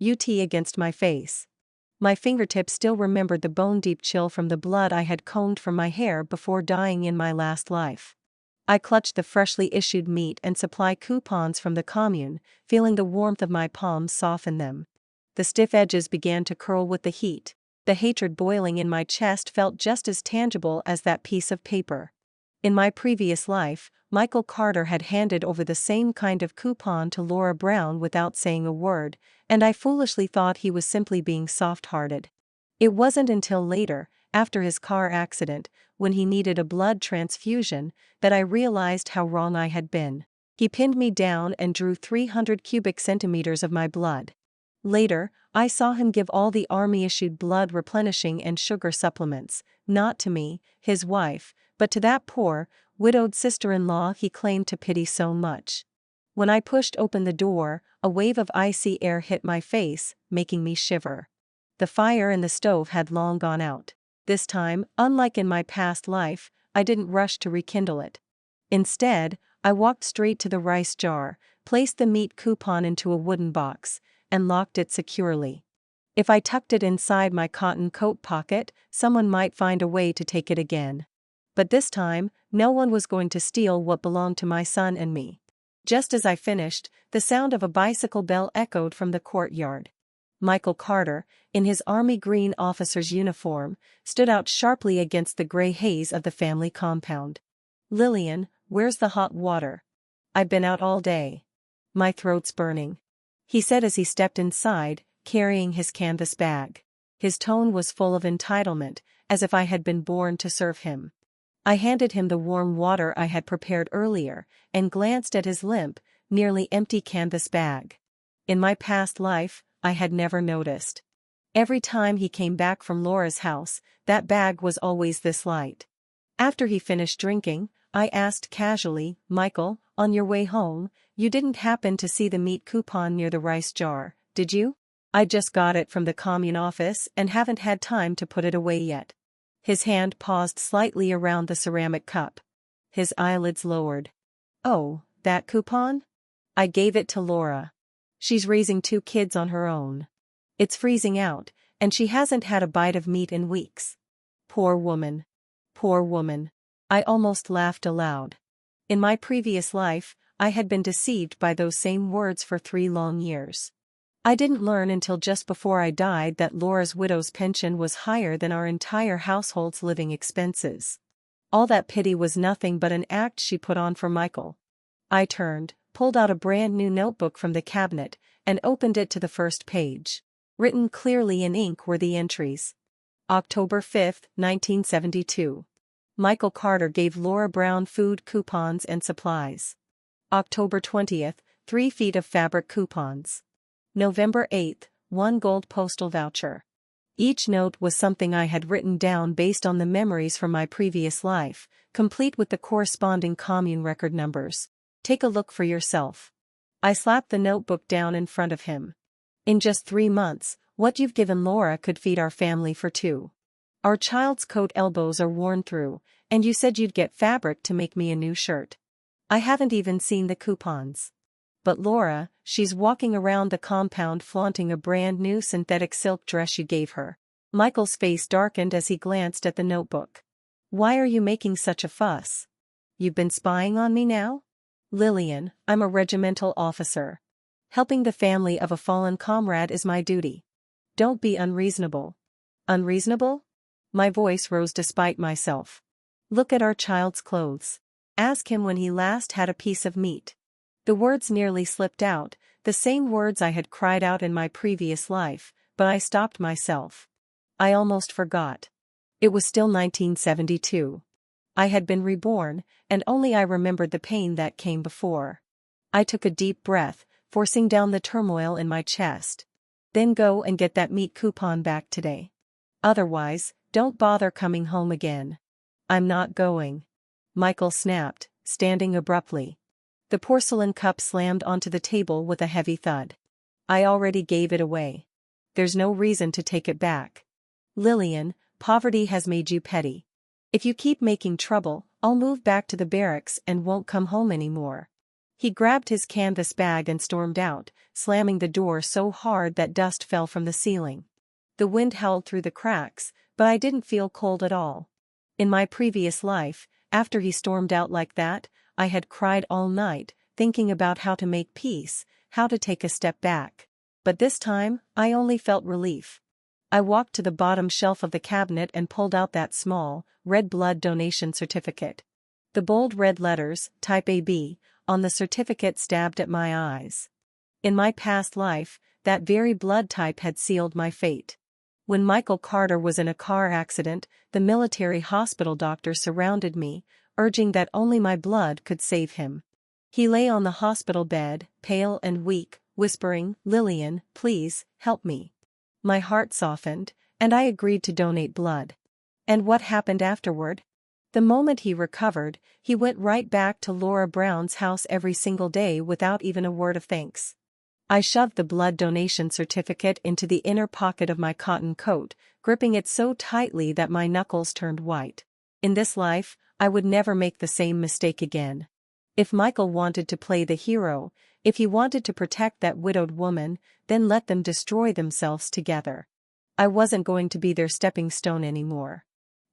against my face. My fingertips still remembered the bone-deep chill from the blood I had combed from my hair before dying in my last life. I clutched the freshly issued meat and supply coupons from the commune, feeling the warmth of my palms soften them. The stiff edges began to curl with the heat. The hatred boiling in my chest felt just as tangible as that piece of paper. In my previous life, Michael Carter had handed over the same kind of coupon to Laura Brown without saying a word, and I foolishly thought he was simply being soft-hearted. It wasn't until later, after his car accident, when he needed a blood transfusion, that I realized how wrong I had been. He pinned me down and drew 300 cubic centimeters of my blood. Later, I saw him give all the army-issued blood replenishing and sugar supplements, not to me, his wife, but to that poor, widowed sister-in-law he claimed to pity so much. When I pushed open the door, a wave of icy air hit my face, making me shiver. The fire in the stove had long gone out. This time, unlike in my past life, I didn't rush to rekindle it. Instead, I walked straight to the rice jar, placed the meat coupon into a wooden box, and locked it securely. If I tucked it inside my cotton coat pocket, someone might find a way to take it again. But this time, no one was going to steal what belonged to my son and me. Just as I finished, the sound of a bicycle bell echoed from the courtyard. Michael Carter, in his army green officer's uniform, stood out sharply against the gray haze of the family compound. "Lillian, where's the hot water? I've been out all day. My throat's burning," he said as he stepped inside, carrying his canvas bag. His tone was full of entitlement, as if I had been born to serve him. I handed him the warm water I had prepared earlier, and glanced at his limp, nearly empty canvas bag. In my past life, I had never noticed. Every time he came back from Laura's house, that bag was always this light. After he finished drinking, I asked casually, "Michael, on your way home, you didn't happen to see the meat coupon near the rice jar, did you?" "I just got it from the commune office and haven't had time to put it away yet." His hand paused slightly around the ceramic cup. His eyelids lowered. "Oh, that coupon? I gave it to Laura. She's raising 2 kids on her own. It's freezing out, and she hasn't had a bite of meat in weeks. Poor woman. Poor woman." I almost laughed aloud. In my previous life, I had been deceived by those same words for 3 long years. I didn't learn until just before I died that Laura's widow's pension was higher than our entire household's living expenses. All that pity was nothing but an act she put on for Michael. I turned, pulled out a brand new notebook from the cabinet, and opened it to the first page. Written clearly in ink were the entries. October 5, 1972. Michael Carter gave Laura Brown food coupons and supplies. October 20th, 3 feet of fabric coupons. November 8th, 1 gold postal voucher. Each note was something I had written down based on the memories from my previous life, complete with the corresponding commune record numbers. Take a look for yourself. I slapped the notebook down in front of him. "In just 3 months, what you've given Laura could feed our family for 2. Our child's coat elbows are worn through, and you said you'd get fabric to make me a new shirt. I haven't even seen the coupons. But Laura, she's walking around the compound flaunting a brand new synthetic silk dress you gave her." Michael's face darkened as he glanced at the notebook. "Why are you making such a fuss? You've been spying on me now?" "Lillian, I'm a regimental officer. Helping the family of a fallen comrade is my duty. Don't be unreasonable." "Unreasonable?" My voice rose despite myself. "Look at our child's clothes. Ask him when he last had a piece of meat." The words nearly slipped out, the same words I had cried out in my previous life, but I stopped myself. I almost forgot. It was still 1972. I had been reborn, and only I remembered the pain that came before. I took a deep breath, forcing down the turmoil in my chest. "Then go and get that meat coupon back today. Otherwise, don't bother coming home again." "I'm not going," Michael snapped, standing abruptly. The porcelain cup slammed onto the table with a heavy thud. "I already gave it away. There's no reason to take it back. Lillian, poverty has made you petty. If you keep making trouble, I'll move back to the barracks and won't come home anymore." He grabbed his canvas bag and stormed out, slamming the door so hard that dust fell from the ceiling. The wind howled through the cracks, but I didn't feel cold at all. In my previous life, after he stormed out like that, I had cried all night, thinking about how to make peace, how to take a step back. But this time, I only felt relief. I walked to the bottom shelf of the cabinet and pulled out that small, red blood donation certificate. The bold red letters, Type AB, on the certificate stabbed at my eyes. In my past life, that very blood type had sealed my fate. When Michael Carter was in a car accident, the military hospital doctors surrounded me, urging that only my blood could save him. He lay on the hospital bed, pale and weak, whispering, "Lillian, please, help me." My heart softened, and I agreed to donate blood. And what happened afterward? The moment he recovered, he went right back to Laura Brown's house every single day without even a word of thanks. I shoved the blood donation certificate into the inner pocket of my cotton coat, gripping it so tightly that my knuckles turned white. In this life, I would never make the same mistake again. If Michael wanted to play the hero, if he wanted to protect that widowed woman, then let them destroy themselves together. I wasn't going to be their stepping stone anymore.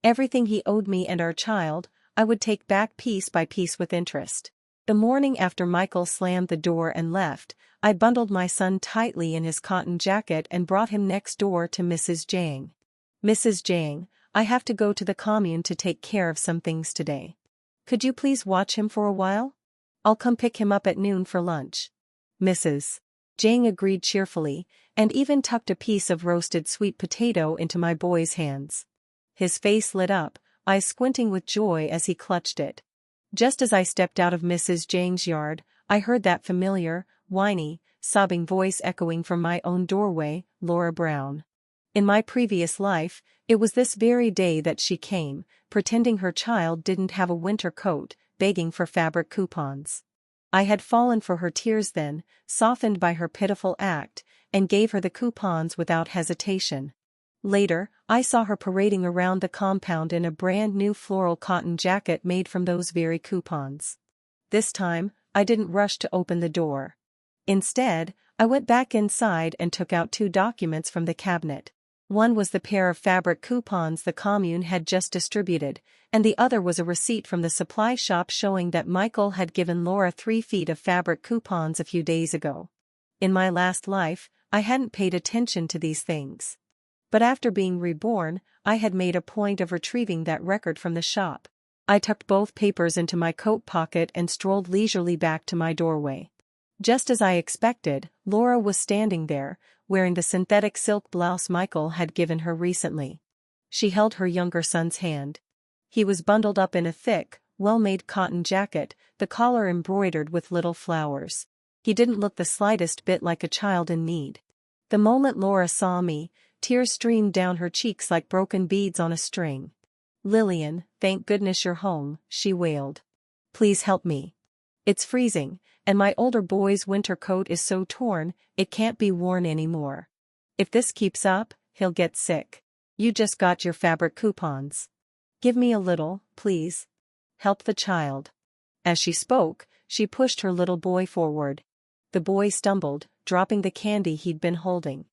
Everything he owed me and our child, I would take back piece by piece with interest. The morning after Michael slammed the door and left, I bundled my son tightly in his cotton jacket and brought him next door to Mrs. Jang. "Mrs. Jang, I have to go to the commune to take care of some things today. Could you please watch him for a while? I'll come pick him up at noon for lunch." Mrs. Jang agreed cheerfully, and even tucked a piece of roasted sweet potato into my boy's hands. His face lit up, eyes squinting with joy as he clutched it. Just as I stepped out of Mrs. Jang's yard, I heard that familiar, whiny, sobbing voice echoing from my own doorway, "Laura Brown." In my previous life, it was this very day that she came, pretending her child didn't have a winter coat, begging for fabric coupons. I had fallen for her tears then, softened by her pitiful act, and gave her the coupons without hesitation. Later, I saw her parading around the compound in a brand new floral cotton jacket made from those very coupons. This time, I didn't rush to open the door. Instead, I went back inside and took out 2 documents from the cabinet. One was the pair of fabric coupons the commune had just distributed, and the other was a receipt from the supply shop showing that Michael had given Laura 3 feet of fabric coupons a few days ago. In my last life, I hadn't paid attention to these things. But after being reborn, I had made a point of retrieving that record from the shop. I tucked both papers into my coat pocket and strolled leisurely back to my doorway. Just as I expected, Laura was standing there, wearing the synthetic silk blouse Michael had given her recently. She held her younger son's hand. He was bundled up in a thick, well-made cotton jacket, the collar embroidered with little flowers. He didn't look the slightest bit like a child in need. The moment Laura saw me, tears streamed down her cheeks like broken beads on a string. "Lillian, thank goodness you're home," she wailed. "Please help me. It's freezing, and my older boy's winter coat is so torn, it can't be worn anymore. If this keeps up, he'll get sick. You just got your fabric coupons. Give me a little, please. Help the child." As she spoke, she pushed her little boy forward. The boy stumbled, dropping the candy he'd been holding.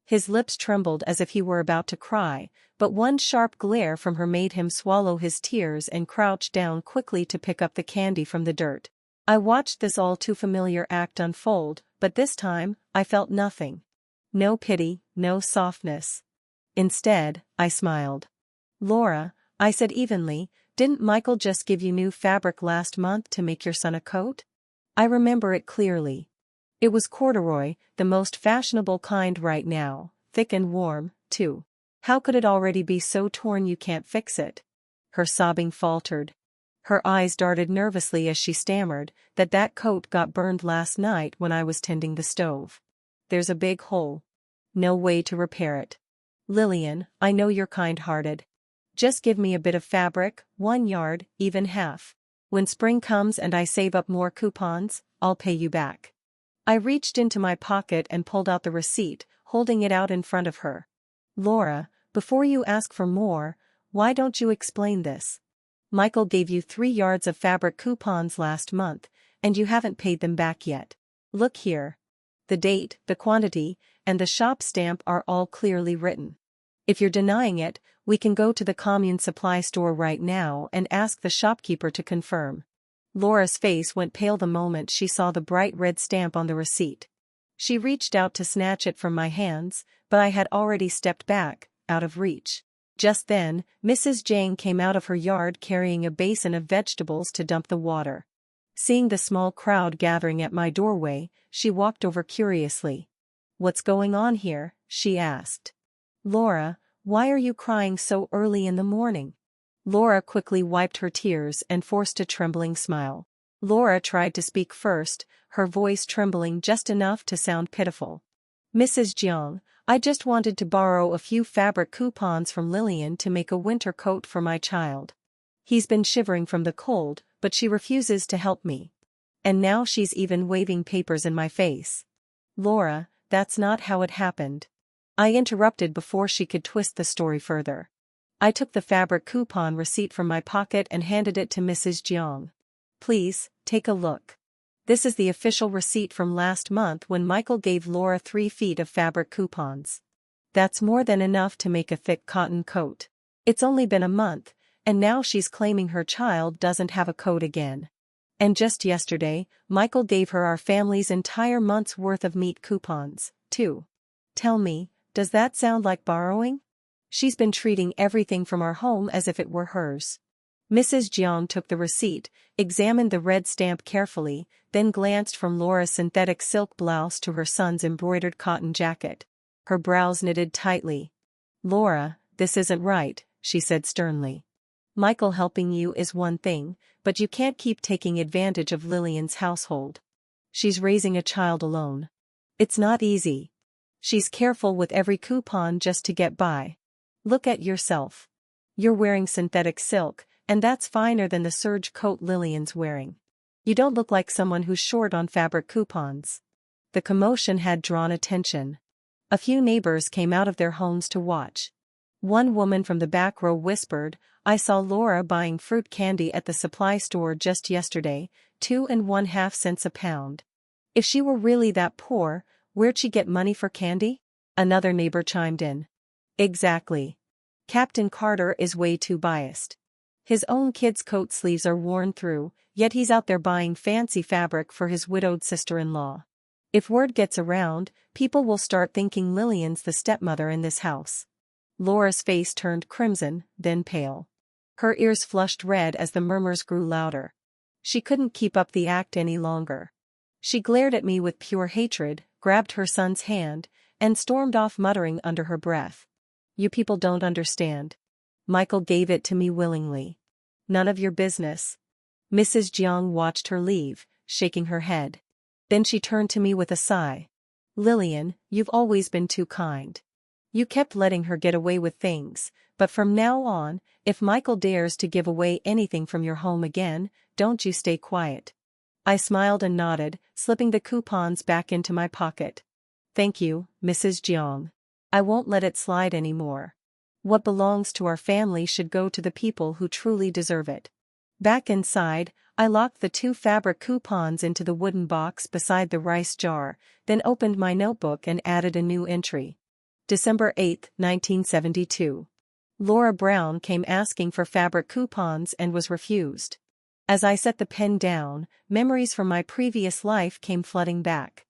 His lips trembled as if he were about to cry, but one sharp glare from her made him swallow his tears and crouch down quickly to pick up the candy from the dirt. I watched this all too familiar act unfold, but this time, I felt nothing. No pity, no softness. Instead, I smiled. "Laura," I said evenly, "didn't Michael just give you new fabric last month to make your son a coat?" I remember it clearly. It was corduroy, the most fashionable kind right now, thick and warm, too. "How could it already be so torn you can't fix it?" Her sobbing faltered. Her eyes darted nervously as she stammered, that coat got burned last night when I was tending the stove. There's a big hole. No way to repair it. Lillian, I know you're kind-hearted. Just give me a bit of fabric, 1 yard, even half. When spring comes and I save up more coupons, I'll pay you back. I reached into my pocket and pulled out the receipt, holding it out in front of her. "Laura, before you ask for more, why don't you explain this? Michael gave you 3 yards of fabric coupons last month, and you haven't paid them back yet. Look here. The date, the quantity, and the shop stamp are all clearly written. If you're denying it, we can go to the commune supply store right now and ask the shopkeeper to confirm. Laura's face went pale the moment she saw the bright red stamp on the receipt. She reached out to snatch it from my hands, but I had already stepped back, out of reach. Just then, Mrs. Jane came out of her yard carrying a basin of vegetables to dump the water. Seeing the small crowd gathering at my doorway, she walked over curiously. "What's going on here?" she asked. "Laura, why are you crying so early in the morning?" Laura quickly wiped her tears and forced a trembling smile. Laura tried to speak first, her voice trembling just enough to sound pitiful. "Mrs. Jiang, I just wanted to borrow a few fabric coupons from Lillian to make a winter coat for my child. He's been shivering from the cold, but she refuses to help me. And now she's even waving papers in my face." "Laura, that's not how it happened," I interrupted before she could twist the story further. I took the fabric coupon receipt from my pocket and handed it to Mrs. Jiang. "Please, take a look. This is the official receipt from last month when Michael gave Laura 3 feet of fabric coupons. That's more than enough to make a thick cotton coat. It's only been a month, and now she's claiming her child doesn't have a coat again. And just yesterday, Michael gave her our family's entire month's worth of meat coupons, too. Tell me, does that sound like borrowing? She's been treating everything from our home as if it were hers." Mrs. Jiang took the receipt, examined the red stamp carefully, then glanced from Laura's synthetic silk blouse to her son's embroidered cotton jacket. Her brows knitted tightly. "Laura, this isn't right," she said sternly. "Michael helping you is one thing, but you can't keep taking advantage of Lillian's household. She's raising a child alone. It's not easy. She's careful with every coupon just to get by. Look at yourself. You're wearing synthetic silk, and that's finer than the serge coat Lillian's wearing. You don't look like someone who's short on fabric coupons." The commotion had drawn attention. A few neighbors came out of their homes to watch. One woman from the back row whispered, "I saw Laura buying fruit candy at the supply store just yesterday, 2.5 cents a pound. If she were really that poor, where'd she get money for candy?" Another neighbor chimed in. "Exactly. Captain Carter is way too biased. His own kid's coat sleeves are worn through, yet he's out there buying fancy fabric for his widowed sister-in-law. If word gets around, people will start thinking Lillian's the stepmother in this house." Laura's face turned crimson, then pale. Her ears flushed red as the murmurs grew louder. She couldn't keep up the act any longer. She glared at me with pure hatred, grabbed her son's hand, and stormed off muttering under her breath. "You people don't understand. Michael gave it to me willingly. None of your business." Mrs. Jiang watched her leave, shaking her head. Then she turned to me with a sigh. "Lillian, you've always been too kind. You kept letting her get away with things, but from now on, if Michael dares to give away anything from your home again, don't you stay quiet." I smiled and nodded, slipping the coupons back into my pocket. "Thank you, Mrs. Jiang. I won't let it slide anymore. What belongs to our family should go to the people who truly deserve it." Back inside, I locked the 2 fabric coupons into the wooden box beside the rice jar, then opened my notebook and added a new entry. December 8, 1972. Laura Brown came asking for fabric coupons and was refused. As I set the pen down, memories from my previous life came flooding back.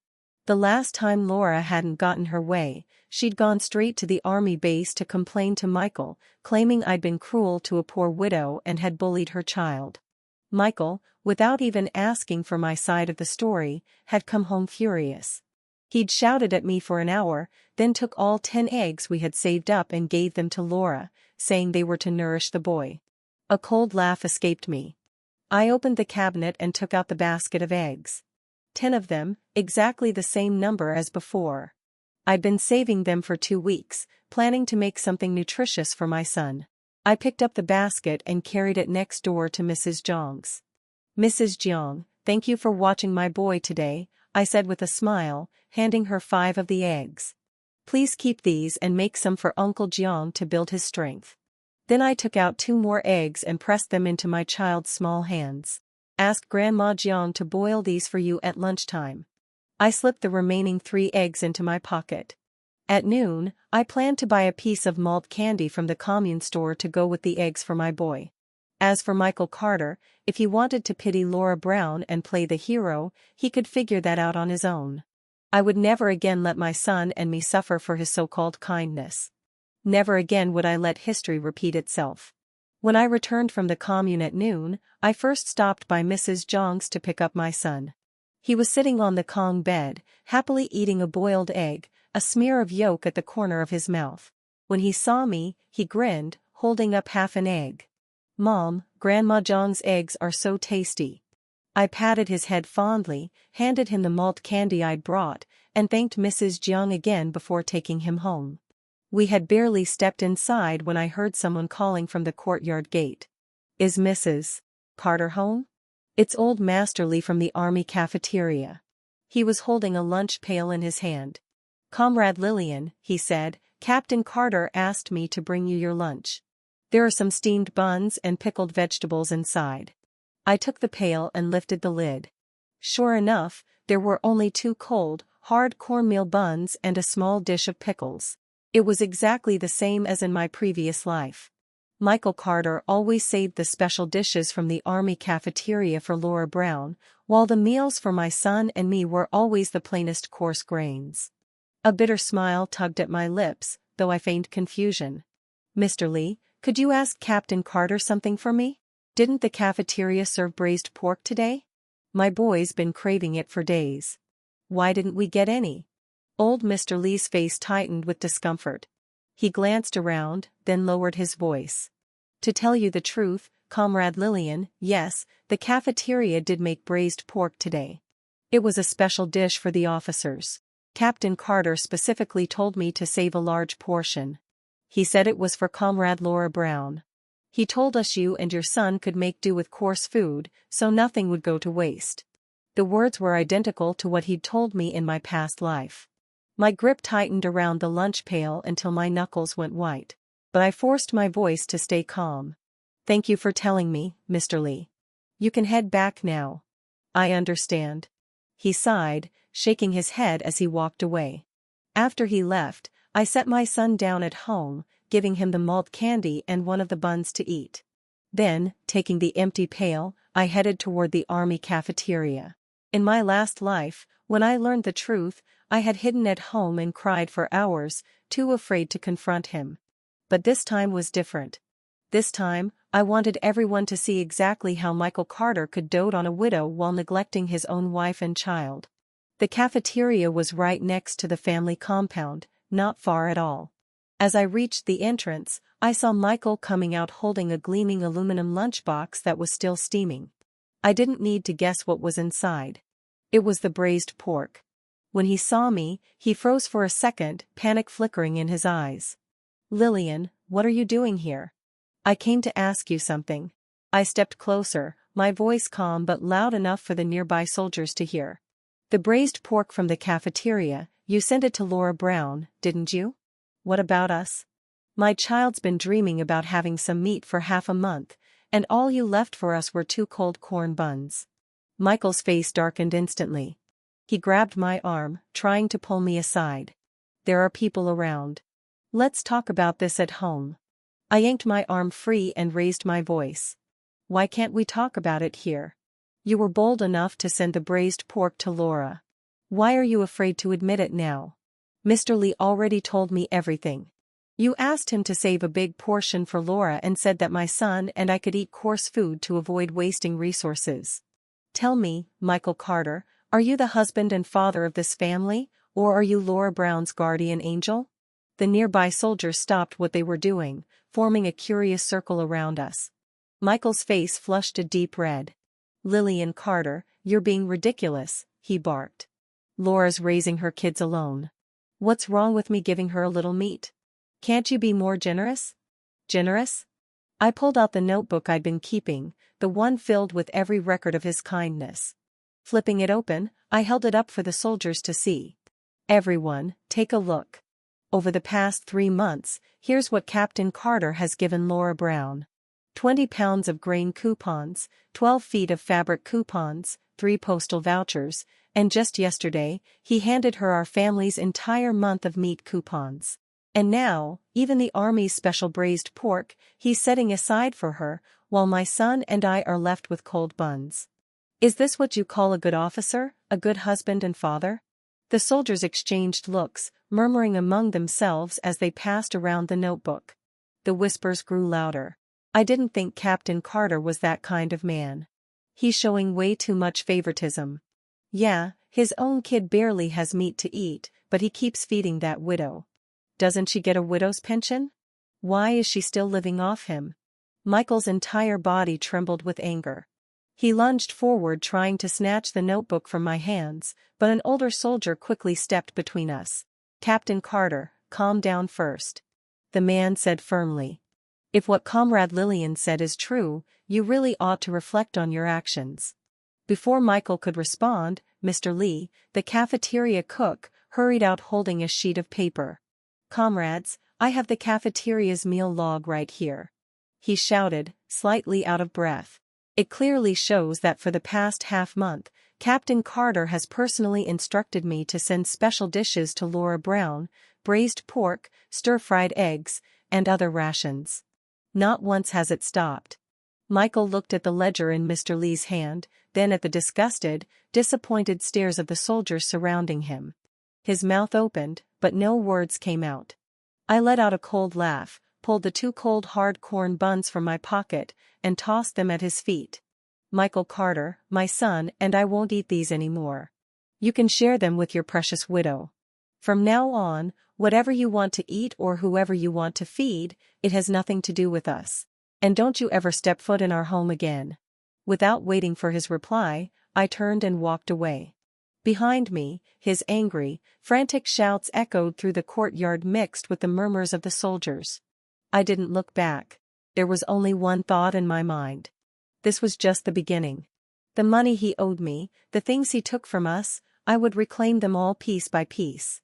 The last time Laura hadn't gotten her way, she'd gone straight to the army base to complain to Michael, claiming I'd been cruel to a poor widow and had bullied her child. Michael, without even asking for my side of the story, had come home furious. He'd shouted at me for an hour, then took all 10 eggs we had saved up and gave them to Laura, saying they were to nourish the boy. A cold laugh escaped me. I opened the cabinet and took out the basket of eggs. 10 of them, exactly the same number as before. I'd been saving them for 2 weeks, planning to make something nutritious for my son. I picked up the basket and carried it next door to Mrs. Jiang's. "Mrs. Jiang, thank you for watching my boy today," I said with a smile, handing her 5 of the eggs. "Please keep these and make some for Uncle Jiang to build his strength." Then I took out 2 more eggs and pressed them into my child's small hands. Ask Grandma Jiang to boil these for you at lunchtime. I slipped the remaining 3 eggs into my pocket. At noon, I planned to buy a piece of malt candy from the commune store to go with the eggs for my boy. As for Michael Carter, if he wanted to pity Laura Brown and play the hero, he could figure that out on his own. I would never again let my son and me suffer for his so-called kindness. Never again would I let history repeat itself. When I returned from the commune at noon, I first stopped by Mrs. Jiang's to pick up my son. He was sitting on the Kong bed, happily eating a boiled egg, a smear of yolk at the corner of his mouth. When he saw me, he grinned, holding up half an egg. "Mom, Grandma Jiang's eggs are so tasty." I patted his head fondly, handed him the malt candy I'd brought, and thanked Mrs. Jiang again before taking him home. We had barely stepped inside when I heard someone calling from the courtyard gate. "Is Mrs. Carter home?" "It's old Master Lee from the army cafeteria." He was holding a lunch pail in his hand. "Comrade Lillian," he said, "Captain Carter asked me to bring you your lunch. There are some steamed buns and pickled vegetables inside." I took the pail and lifted the lid. Sure enough, there were only 2 cold, hard cornmeal buns and a small dish of pickles. It was exactly the same as in my previous life. Michael Carter always saved the special dishes from the army cafeteria for Laura Brown, while the meals for my son and me were always the plainest coarse grains. A bitter smile tugged at my lips, though I feigned confusion. "Mr. Lee, could you ask Captain Carter something for me? Didn't the cafeteria serve braised pork today? My boy's been craving it for days." "Why didn't we get any?" Old Mr. Lee's face tightened with discomfort. He glanced around, then lowered his voice. "To tell you the truth, Comrade Lillian, yes, the cafeteria did make braised pork today. It was a special dish for the officers. Captain Carter specifically told me to save a large portion. He said it was for Comrade Laura Brown. He told us you and your son could make do with coarse food, so nothing would go to waste." The words were identical to what he'd told me in my past life. My grip tightened around the lunch pail until my knuckles went white. But I forced my voice to stay calm. "Thank you for telling me, Mr. Lee. You can head back now." "I understand." He sighed, shaking his head as he walked away. After he left, I set my son down at home, giving him the malt candy and one of the buns to eat. Then, taking the empty pail, I headed toward the army cafeteria. In my last life, when I learned the truth, I had hidden at home and cried for hours, too afraid to confront him. But this time was different. This time, I wanted everyone to see exactly how Michael Carter could dote on a widow while neglecting his own wife and child. The cafeteria was right next to the family compound, not far at all. As I reached the entrance, I saw Michael coming out holding a gleaming aluminum lunchbox that was still steaming. I didn't need to guess what was inside. It was the braised pork. When he saw me, he froze for a second, panic flickering in his eyes. "Lillian, what are you doing here?" "I came to ask you something." I stepped closer, my voice calm but loud enough for the nearby soldiers to hear. "The braised pork from the cafeteria, you sent it to Laura Brown, didn't you? What about us? My child's been dreaming about having some meat for half a month, and all you left for us were 2 cold corn buns." Michael's face darkened instantly. He grabbed my arm, trying to pull me aside. "There are people around. Let's talk about this at home." I yanked my arm free and raised my voice. "Why can't we talk about it here? You were bold enough to send the braised pork to Laura. Why are you afraid to admit it now? Mr. Lee already told me everything. You asked him to save a big portion for Laura and said that my son and I could eat coarse food to avoid wasting resources. Tell me, Michael Carter, are you the husband and father of this family, or are you Laura Brown's guardian angel?" The nearby soldiers stopped what they were doing, forming a curious circle around us. Michael's face flushed a deep red. "Lillian Carter, you're being ridiculous," he barked. "Laura's raising her kids alone. What's wrong with me giving her a little meat? Can't you be more generous?" "Generous?" I pulled out the notebook I'd been keeping, the one filled with every record of his kindness. Flipping it open, I held it up for the soldiers to see. "Everyone, take a look. Over the past 3 months, here's what Captain Carter has given Laura Brown." 20 pounds of grain coupons, 12 feet of fabric coupons, 3 postal vouchers, and just yesterday, he handed her our family's entire month of meat coupons. And now, even the Army's special braised pork, he's setting aside for her, while my son and I are left with cold buns. Is this what you call a good officer, a good husband and father? The soldiers exchanged looks, murmuring among themselves as they passed around the notebook. The whispers grew louder. I didn't think Captain Carter was that kind of man. He's showing way too much favoritism. Yeah, his own kid barely has meat to eat, but he keeps feeding that widow. Doesn't she get a widow's pension? Why is she still living off him? Michael's entire body trembled with anger. He lunged forward trying to snatch the notebook from my hands, but an older soldier quickly stepped between us. Captain Carter, calm down first. The man said firmly. If what Comrade Lillian said is true, you really ought to reflect on your actions. Before Michael could respond, Mr. Lee, the cafeteria cook, hurried out holding a sheet of paper. Comrades, I have the cafeteria's meal log right here. He shouted, slightly out of breath. It clearly shows that for the past half-month, Captain Carter has personally instructed me to send special dishes to Laura Brown, braised pork, stir-fried eggs, and other rations. Not once has it stopped. Michael looked at the ledger in Mr. Lee's hand, then at the disgusted, disappointed stares of the soldiers surrounding him. His mouth opened, but no words came out. I let out a cold laugh, pulled the 2 cold hard corn buns from my pocket, and tossed them at his feet. Michael Carter, my son, and I won't eat these anymore. You can share them with your precious widow. From now on, whatever you want to eat or whoever you want to feed, it has nothing to do with us. And don't you ever step foot in our home again. Without waiting for his reply, I turned and walked away. Behind me, his angry, frantic shouts echoed through the courtyard mixed with the murmurs of the soldiers. I didn't look back. There was only one thought in my mind. This was just the beginning. The money he owed me, the things he took from us, I would reclaim them all piece by piece.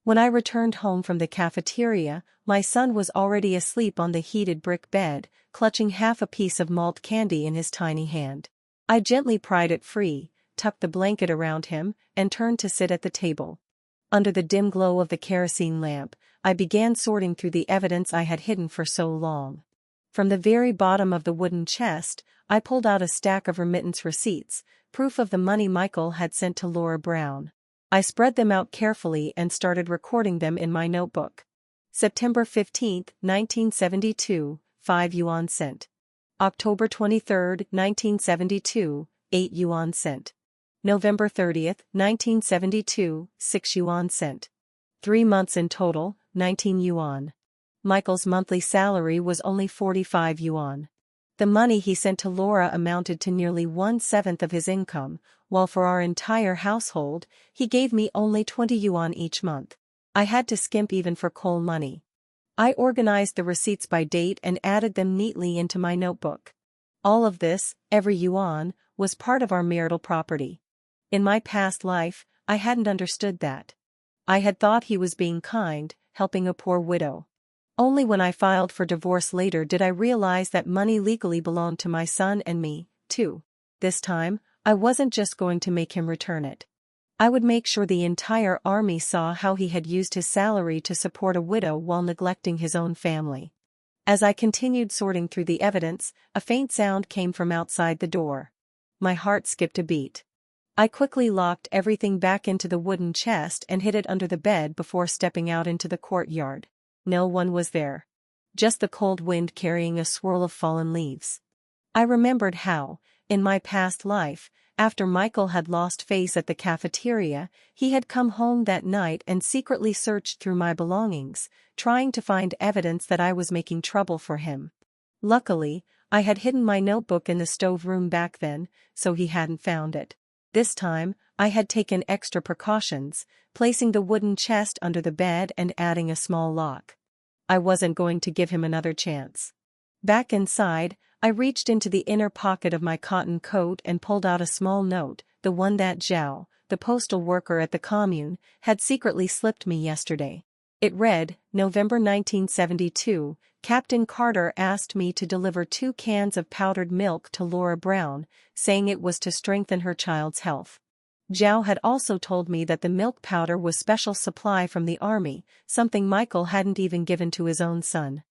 When I returned home from the cafeteria, my son was already asleep on the heated brick bed, clutching half a piece of malt candy in his tiny hand. I gently pried it free, tucked the blanket around him, and turned to sit at the table. Under the dim glow of the kerosene lamp, I began sorting through the evidence I had hidden for so long. From the very bottom of the wooden chest, I pulled out a stack of remittance receipts, proof of the money Michael had sent to Laura Brown. I spread them out carefully and started recording them in my notebook. September 15, 1972, 5 yuan cent. October 23, 1972, 8 yuan cent. November 30, 1972, 6 yuan cent. 3 months in total, 19 yuan. Michael's monthly salary was only 45 yuan. The money he sent to Laura amounted to nearly 1/7 of his income, while for our entire household, he gave me only 20 yuan each month. I had to skimp even for coal money. I organized the receipts by date and added them neatly into my notebook. All of this, every yuan, was part of our marital property. In my past life, I hadn't understood that. I had thought he was being kind, helping a poor widow. Only when I filed for divorce later did I realize that money legally belonged to my son and me, too. This time, I wasn't just going to make him return it. I would make sure the entire army saw how he had used his salary to support a widow while neglecting his own family. As I continued sorting through the evidence, a faint sound came from outside the door. My heart skipped a beat. I quickly locked everything back into the wooden chest and hid it under the bed before stepping out into the courtyard. No one was there. Just the cold wind carrying a swirl of fallen leaves. I remembered how, in my past life, after Michael had lost face at the cafeteria, he had come home that night and secretly searched through my belongings, trying to find evidence that I was making trouble for him. Luckily, I had hidden my notebook in the stove room back then, so he hadn't found it. This time, I had taken extra precautions, placing the wooden chest under the bed and adding a small lock. I wasn't going to give him another chance. Back inside, I reached into the inner pocket of my cotton coat and pulled out a small note, the one that Zhao, the postal worker at the commune, had secretly slipped me yesterday. It read, November 1972, Captain Carter asked me to deliver 2 cans of powdered milk to Laura Brown, saying it was to strengthen her child's health. Zhao had also told me that the milk powder was special supply from the army, something Michael hadn't even given to his own son.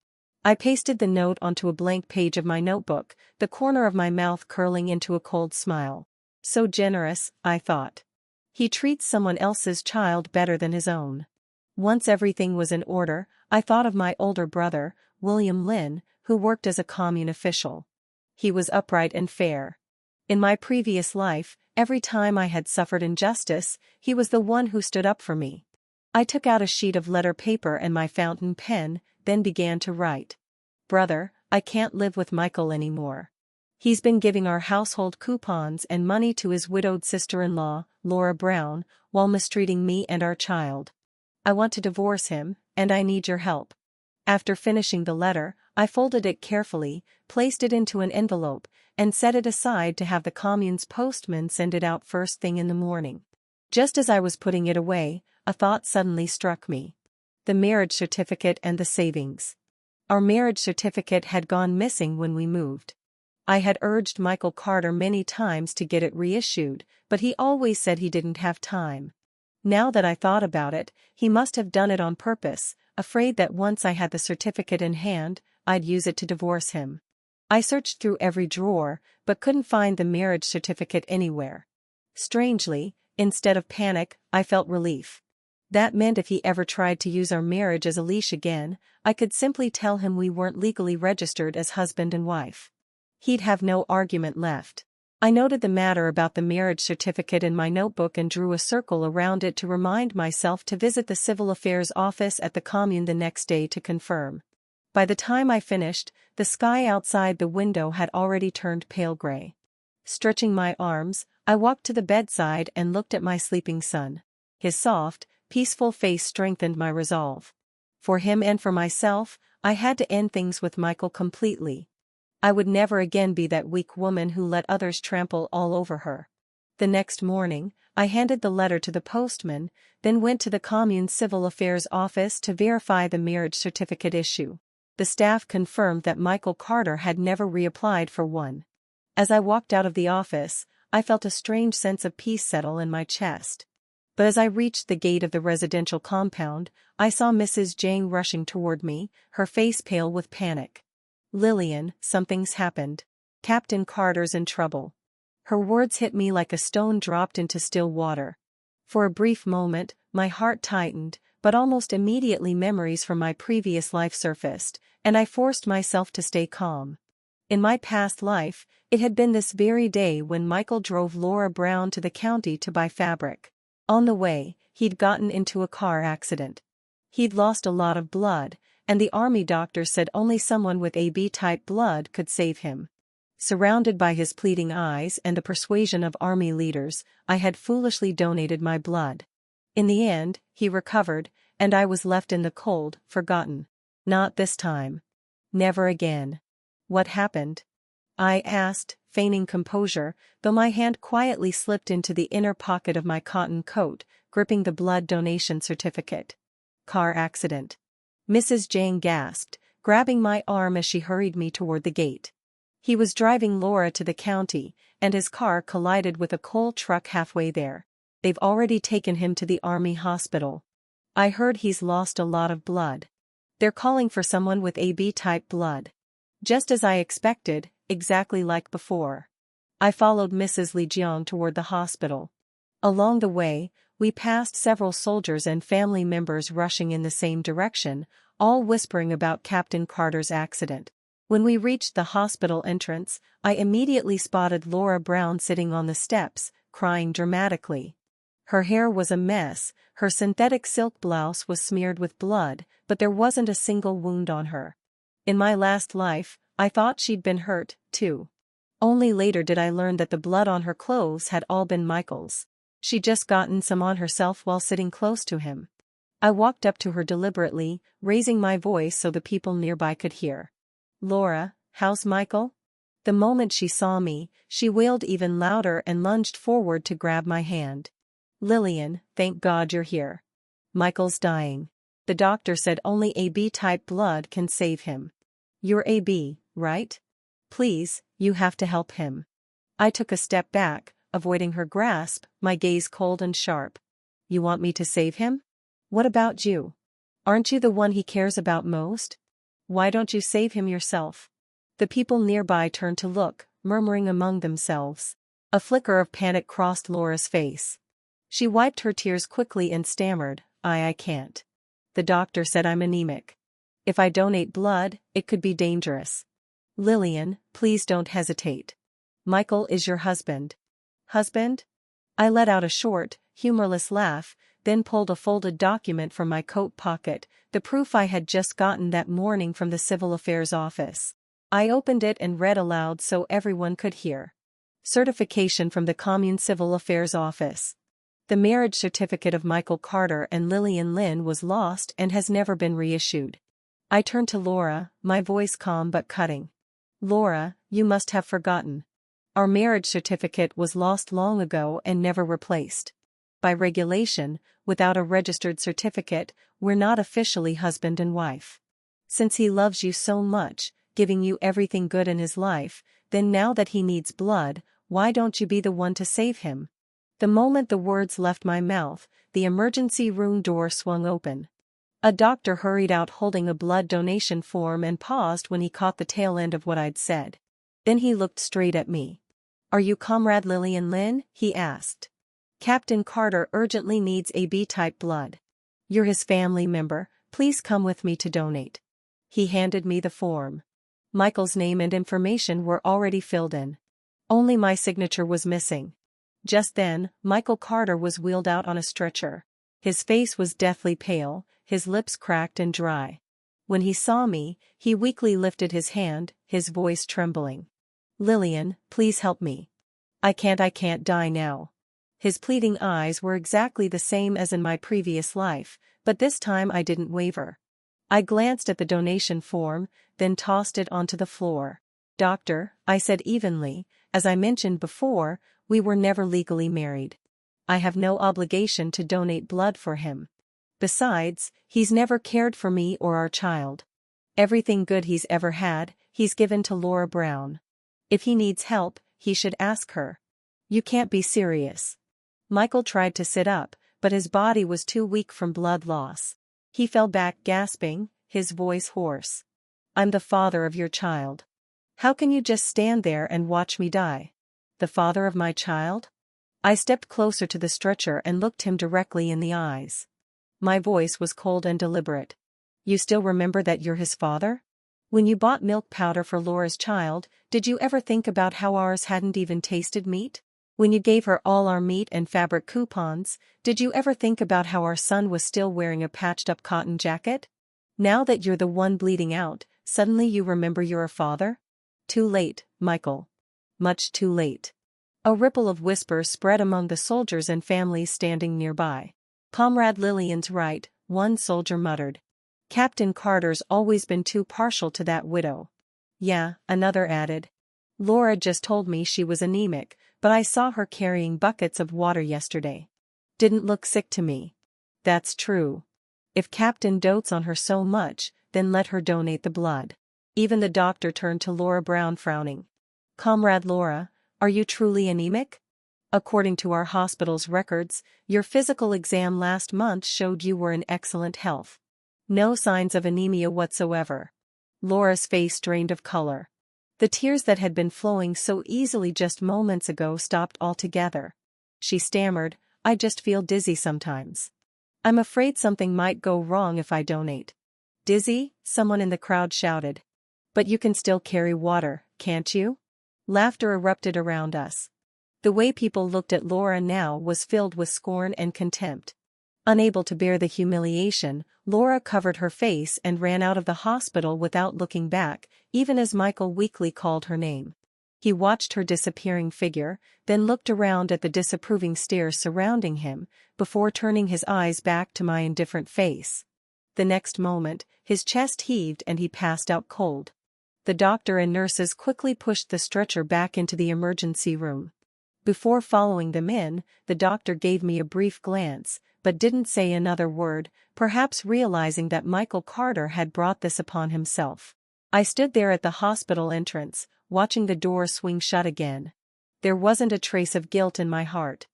I pasted the note onto a blank page of my notebook, the corner of my mouth curling into a cold smile. So generous, I thought. He treats someone else's child better than his own. Once everything was in order, I thought of my older brother, William Lin, who worked as a commune official. He was upright and fair. In my previous life, every time I had suffered injustice, he was the one who stood up for me. I took out a sheet of letter paper and my fountain pen, then began to write. Brother, I can't live with Michael anymore. He's been giving our household coupons and money to his widowed sister-in-law, Laura Brown, while mistreating me and our child. I want to divorce him, and I need your help. After finishing the letter, I folded it carefully, placed it into an envelope, and set it aside to have the commune's postman send it out first thing in the morning. Just as I was putting it away, a thought suddenly struck me. The marriage certificate and the savings. Our marriage certificate had gone missing when we moved. I had urged Michael Carter many times to get it reissued, but he always said he didn't have time. Now that I thought about it, he must have done it on purpose, afraid that once I had the certificate in hand, I'd use it to divorce him. I searched through every drawer, but couldn't find the marriage certificate anywhere. Strangely, instead of panic, I felt relief. That meant if he ever tried to use our marriage as a leash again, I could simply tell him we weren't legally registered as husband and wife. He'd have no argument left. I noted the matter about the marriage certificate in my notebook and drew a circle around it to remind myself to visit the civil affairs office at the commune the next day to confirm. By the time I finished, the sky outside the window had already turned pale gray. Stretching my arms, I walked to the bedside and looked at my sleeping son. His soft, peaceful face strengthened my resolve. For him and for myself, I had to end things with Michael completely. I would never again be that weak woman who let others trample all over her. The next morning, I handed the letter to the postman, then went to the commune's civil affairs office to verify the marriage certificate issue. The staff confirmed that Michael Carter had never reapplied for one. As I walked out of the office, I felt a strange sense of peace settle in my chest. But as I reached the gate of the residential compound, I saw Mrs. Jang rushing toward me, her face pale with panic. Lillian, something's happened. Captain Carter's in trouble. Her words hit me like a stone dropped into still water. For a brief moment, my heart tightened, but almost immediately memories from my previous life surfaced, and I forced myself to stay calm. In my past life, it had been this very day when Michael drove Laura Brown to the county to buy fabric. On the way, he'd gotten into a car accident. He'd lost a lot of blood, and the army doctor said only someone with AB-type blood could save him. Surrounded by his pleading eyes and the persuasion of army leaders, I had foolishly donated my blood. In the end, he recovered, and I was left in the cold, forgotten. Not this time. Never again. What happened? I asked, feigning composure, though my hand quietly slipped into the inner pocket of my cotton coat, gripping the blood donation certificate. Car accident. Mrs. Jang gasped, grabbing my arm as she hurried me toward the gate. He was driving Laura to the county, and his car collided with a coal truck halfway there. They've already taken him to the army hospital. I heard he's lost a lot of blood. They're calling for someone with AB-type blood. Just as I expected, exactly like before. I followed Mrs. Li Jiang toward the hospital. Along the way, we passed several soldiers and family members rushing in the same direction, all whispering about Captain Carter's accident. When we reached the hospital entrance, I immediately spotted Laura Brown sitting on the steps, crying dramatically. Her hair was a mess, her synthetic silk blouse was smeared with blood, but there wasn't a single wound on her. In my last life, I thought she'd been hurt, too. Only later did I learn that the blood on her clothes had all been Michael's. She'd just gotten some on herself while sitting close to him. I walked up to her deliberately, raising my voice so the people nearby could hear. Laura, how's Michael? The moment she saw me, she wailed even louder and lunged forward to grab my hand. Lillian, thank God you're here. Michael's dying. The doctor said only AB-type blood can save him. You're AB, right? Please, you have to help him. I took a step back, avoiding her grasp, my gaze cold and sharp. You want me to save him? What about you? Aren't you the one he cares about most? Why don't you save him yourself? The people nearby turned to look, murmuring among themselves. A flicker of panic crossed Laura's face. She wiped her tears quickly and stammered, I can't. The doctor said I'm anemic. If I donate blood, it could be dangerous. Lillian, please don't hesitate. Michael is your husband. Husband? I let out a short, humorless laugh, then pulled a folded document from my coat pocket, the proof I had just gotten that morning from the Civil Affairs office. I opened it and read aloud so everyone could hear. Certification from the Commune Civil Affairs Office. The marriage certificate of Michael Carter and Lillian Lynn was lost and has never been reissued. I turned to Laura, my voice calm but cutting. Laura, you must have forgotten. Our marriage certificate was lost long ago and never replaced. By regulation, without a registered certificate, we're not officially husband and wife. Since he loves you so much, giving you everything good in his life, then now that he needs blood, why don't you be the one to save him? The moment the words left my mouth, the emergency room door swung open. A doctor hurried out holding a blood donation form and paused when he caught the tail end of what I'd said. Then he looked straight at me. Are you Comrade Lillian Lynn? He asked. Captain Carter urgently needs AB-type blood. You're his family member, please come with me to donate. He handed me the form. Michael's name and information were already filled in. Only my signature was missing. Just then, Michael Carter was wheeled out on a stretcher. His face was deathly pale, his lips cracked and dry. When he saw me, he weakly lifted his hand, his voice trembling. Lillian, please help me. I can't die now. His pleading eyes were exactly the same as in my previous life, but this time I didn't waver. I glanced at the donation form, then tossed it onto the floor. Doctor, I said evenly, as I mentioned before, we were never legally married. I have no obligation to donate blood for him. Besides, he's never cared for me or our child. Everything good he's ever had, he's given to Laura Brown. If he needs help, he should ask her. You can't be serious. Michael tried to sit up, but his body was too weak from blood loss. He fell back gasping, his voice hoarse. I'm the father of your child. How can you just stand there and watch me die? The father of my child? I stepped closer to the stretcher and looked him directly in the eyes. My voice was cold and deliberate. You still remember that you're his father? When you bought milk powder for Laura's child, did you ever think about how ours hadn't even tasted meat? When you gave her all our meat and fabric coupons, did you ever think about how our son was still wearing a patched-up cotton jacket? Now that you're the one bleeding out, suddenly you remember you're a father? Too late, Michael. Much too late. A ripple of whispers spread among the soldiers and families standing nearby. Comrade Lillian's right, one soldier muttered. Captain Carter's always been too partial to that widow. Yeah, another added. Laura just told me she was anemic, but I saw her carrying buckets of water yesterday. Didn't look sick to me. That's true. If Captain dotes on her so much, then let her donate the blood. Even the doctor turned to Laura Brown frowning. Comrade Laura, are you truly anemic? According to our hospital's records, your physical exam last month showed you were in excellent health. No signs of anemia whatsoever. Laura's face drained of color. The tears that had been flowing so easily just moments ago stopped altogether. She stammered, I just feel dizzy sometimes. I'm afraid something might go wrong if I donate. Dizzy? Someone in the crowd shouted. But you can still carry water, can't you? Laughter erupted around us. The way people looked at Laura now was filled with scorn and contempt. Unable to bear the humiliation, Laura covered her face and ran out of the hospital without looking back, even as Michael weakly called her name. He watched her disappearing figure, then looked around at the disapproving stares surrounding him, before turning his eyes back to my indifferent face. The next moment, his chest heaved and he passed out cold. The doctor and nurses quickly pushed the stretcher back into the emergency room. Before following them in, the doctor gave me a brief glance, but didn't say another word, perhaps realizing that Michael Carter had brought this upon himself. I stood there at the hospital entrance, watching the door swing shut again. There wasn't a trace of guilt in my heart.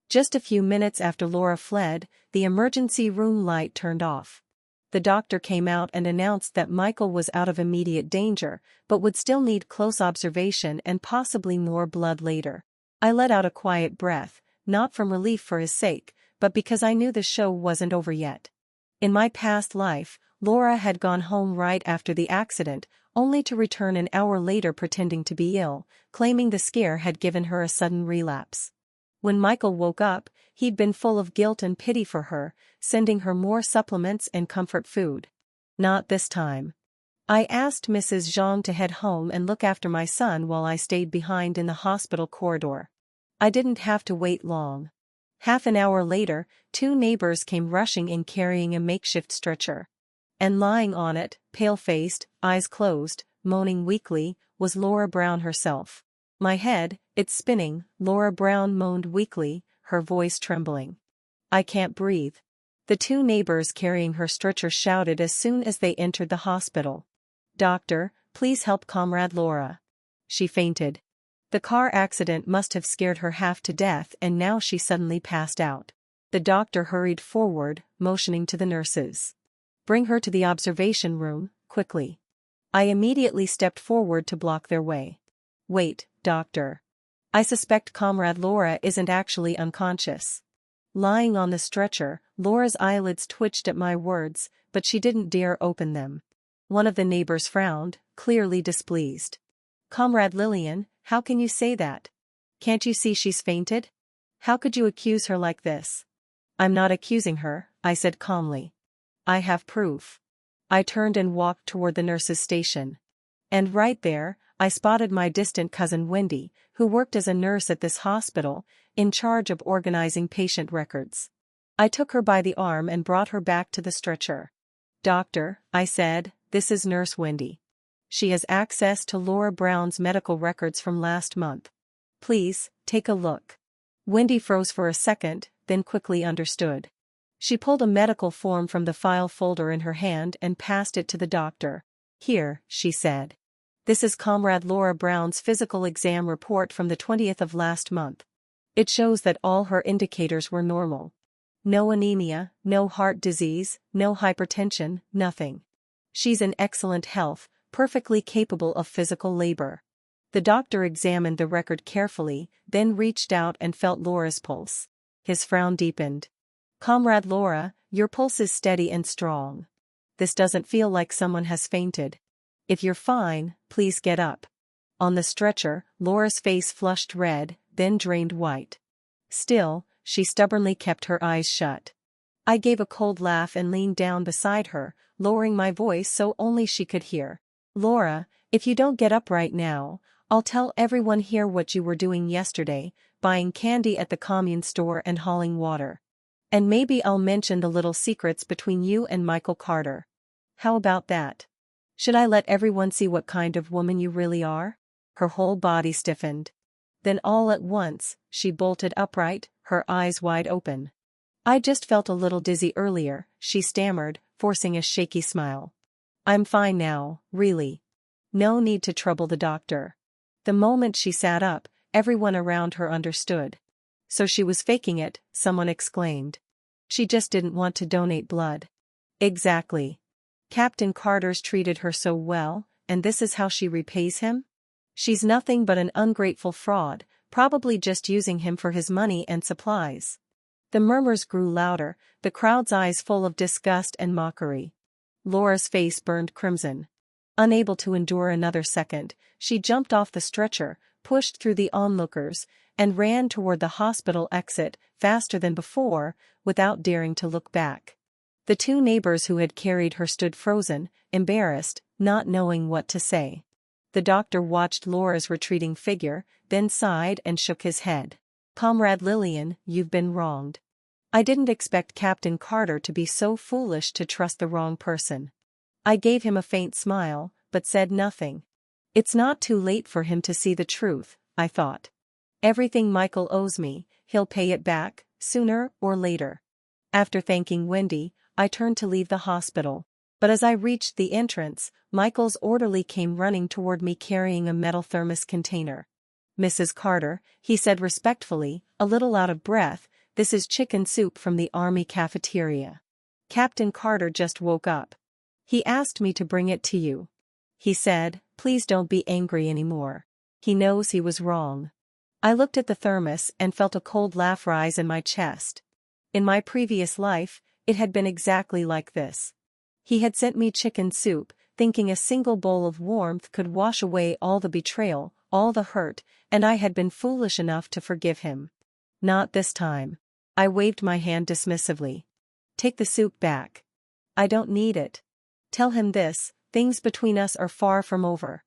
Just a few minutes after Laura fled, the emergency room light turned off. The doctor came out and announced that Michael was out of immediate danger, but would still need close observation and possibly more blood later. I let out a quiet breath, not from relief for his sake, but because I knew the show wasn't over yet. In my past life, Laura had gone home right after the accident, only to return an hour later pretending to be ill, claiming the scare had given her a sudden relapse. When Michael woke up, he'd been full of guilt and pity for her, sending her more supplements and comfort food. Not this time. I asked Mrs. Zhang to head home and look after my son while I stayed behind in the hospital corridor. I didn't have to wait long. Half an hour later, 2 neighbors came rushing in carrying a makeshift stretcher. And lying on it, pale-faced, eyes closed, moaning weakly, was Laura Brown herself. My head, it's spinning, Laura Brown moaned weakly, her voice trembling. I can't breathe. The 2 neighbors carrying her stretcher shouted as soon as they entered the hospital. Doctor, please help Comrade Laura. She fainted. The car accident must have scared her half to death and now she suddenly passed out. The doctor hurried forward, motioning to the nurses. Bring her to the observation room, quickly. I immediately stepped forward to block their way. Wait, doctor. I suspect Comrade Laura isn't actually unconscious. Lying on the stretcher, Laura's eyelids twitched at my words, but she didn't dare open them. One of the neighbors frowned, clearly displeased. Comrade Lillian, how can you say that? Can't you see she's fainted? How could you accuse her like this? I'm not accusing her, I said calmly. I have proof. I turned and walked toward the nurse's station. And right there, I spotted my distant cousin Wendy, who worked as a nurse at this hospital, in charge of organizing patient records. I took her by the arm and brought her back to the stretcher. Doctor, I said, this is Nurse Wendy. She has access to Laura Brown's medical records from last month. Please, take a look. Wendy froze for a second, then quickly understood. She pulled a medical form from the file folder in her hand and passed it to the doctor. Here, she said. This is Comrade Laura Brown's physical exam report from the 20th of last month. It shows that all her indicators were normal. No anemia, no heart disease, no hypertension, nothing. She's in excellent health, perfectly capable of physical labor. The doctor examined the record carefully, then reached out and felt Laura's pulse. His frown deepened. Comrade Laura, your pulse is steady and strong. This doesn't feel like someone has fainted. If you're fine, please get up. On the stretcher, Laura's face flushed red, then drained white. Still, she stubbornly kept her eyes shut. I gave a cold laugh and leaned down beside her, lowering my voice so only she could hear. Laura, if you don't get up right now, I'll tell everyone here what you were doing yesterday, buying candy at the commune store and hauling water. And maybe I'll mention the little secrets between you and Michael Carter. How about that? Should I let everyone see what kind of woman you really are? Her whole body stiffened. Then all at once, she bolted upright, her eyes wide open. I just felt a little dizzy earlier, she stammered, forcing a shaky smile. I'm fine now, really. No need to trouble the doctor. The moment she sat up, everyone around her understood. So she was faking it, someone exclaimed. She just didn't want to donate blood. Exactly. Captain Carter's treated her so well, and this is how she repays him? She's nothing but an ungrateful fraud, probably just using him for his money and supplies. The murmurs grew louder, the crowd's eyes full of disgust and mockery. Laura's face burned crimson. Unable to endure another second, she jumped off the stretcher, pushed through the onlookers, and ran toward the hospital exit, faster than before, without daring to look back. The 2 neighbors who had carried her stood frozen, embarrassed, not knowing what to say. The doctor watched Laura's retreating figure, then sighed and shook his head. Comrade Lillian, you've been wronged. I didn't expect Captain Carter to be so foolish to trust the wrong person. I gave him a faint smile, but said nothing. It's not too late for him to see the truth, I thought. Everything Michael owes me, he'll pay it back, sooner or later. After thanking Wendy, I turned to leave the hospital. But as I reached the entrance, Michael's orderly came running toward me carrying a metal thermos container. "Mrs. Carter," he said respectfully, a little out of breath, "this is chicken soup from the Army cafeteria. Captain Carter just woke up. He asked me to bring it to you. He said, please don't be angry anymore. He knows he was wrong." I looked at the thermos and felt a cold laugh rise in my chest. In my previous life, it had been exactly like this. He had sent me chicken soup, thinking a single bowl of warmth could wash away all the betrayal, all the hurt, and I had been foolish enough to forgive him. Not this time. I waved my hand dismissively. "Take the soup back. I don't need it. Tell him this, things between us are far from over."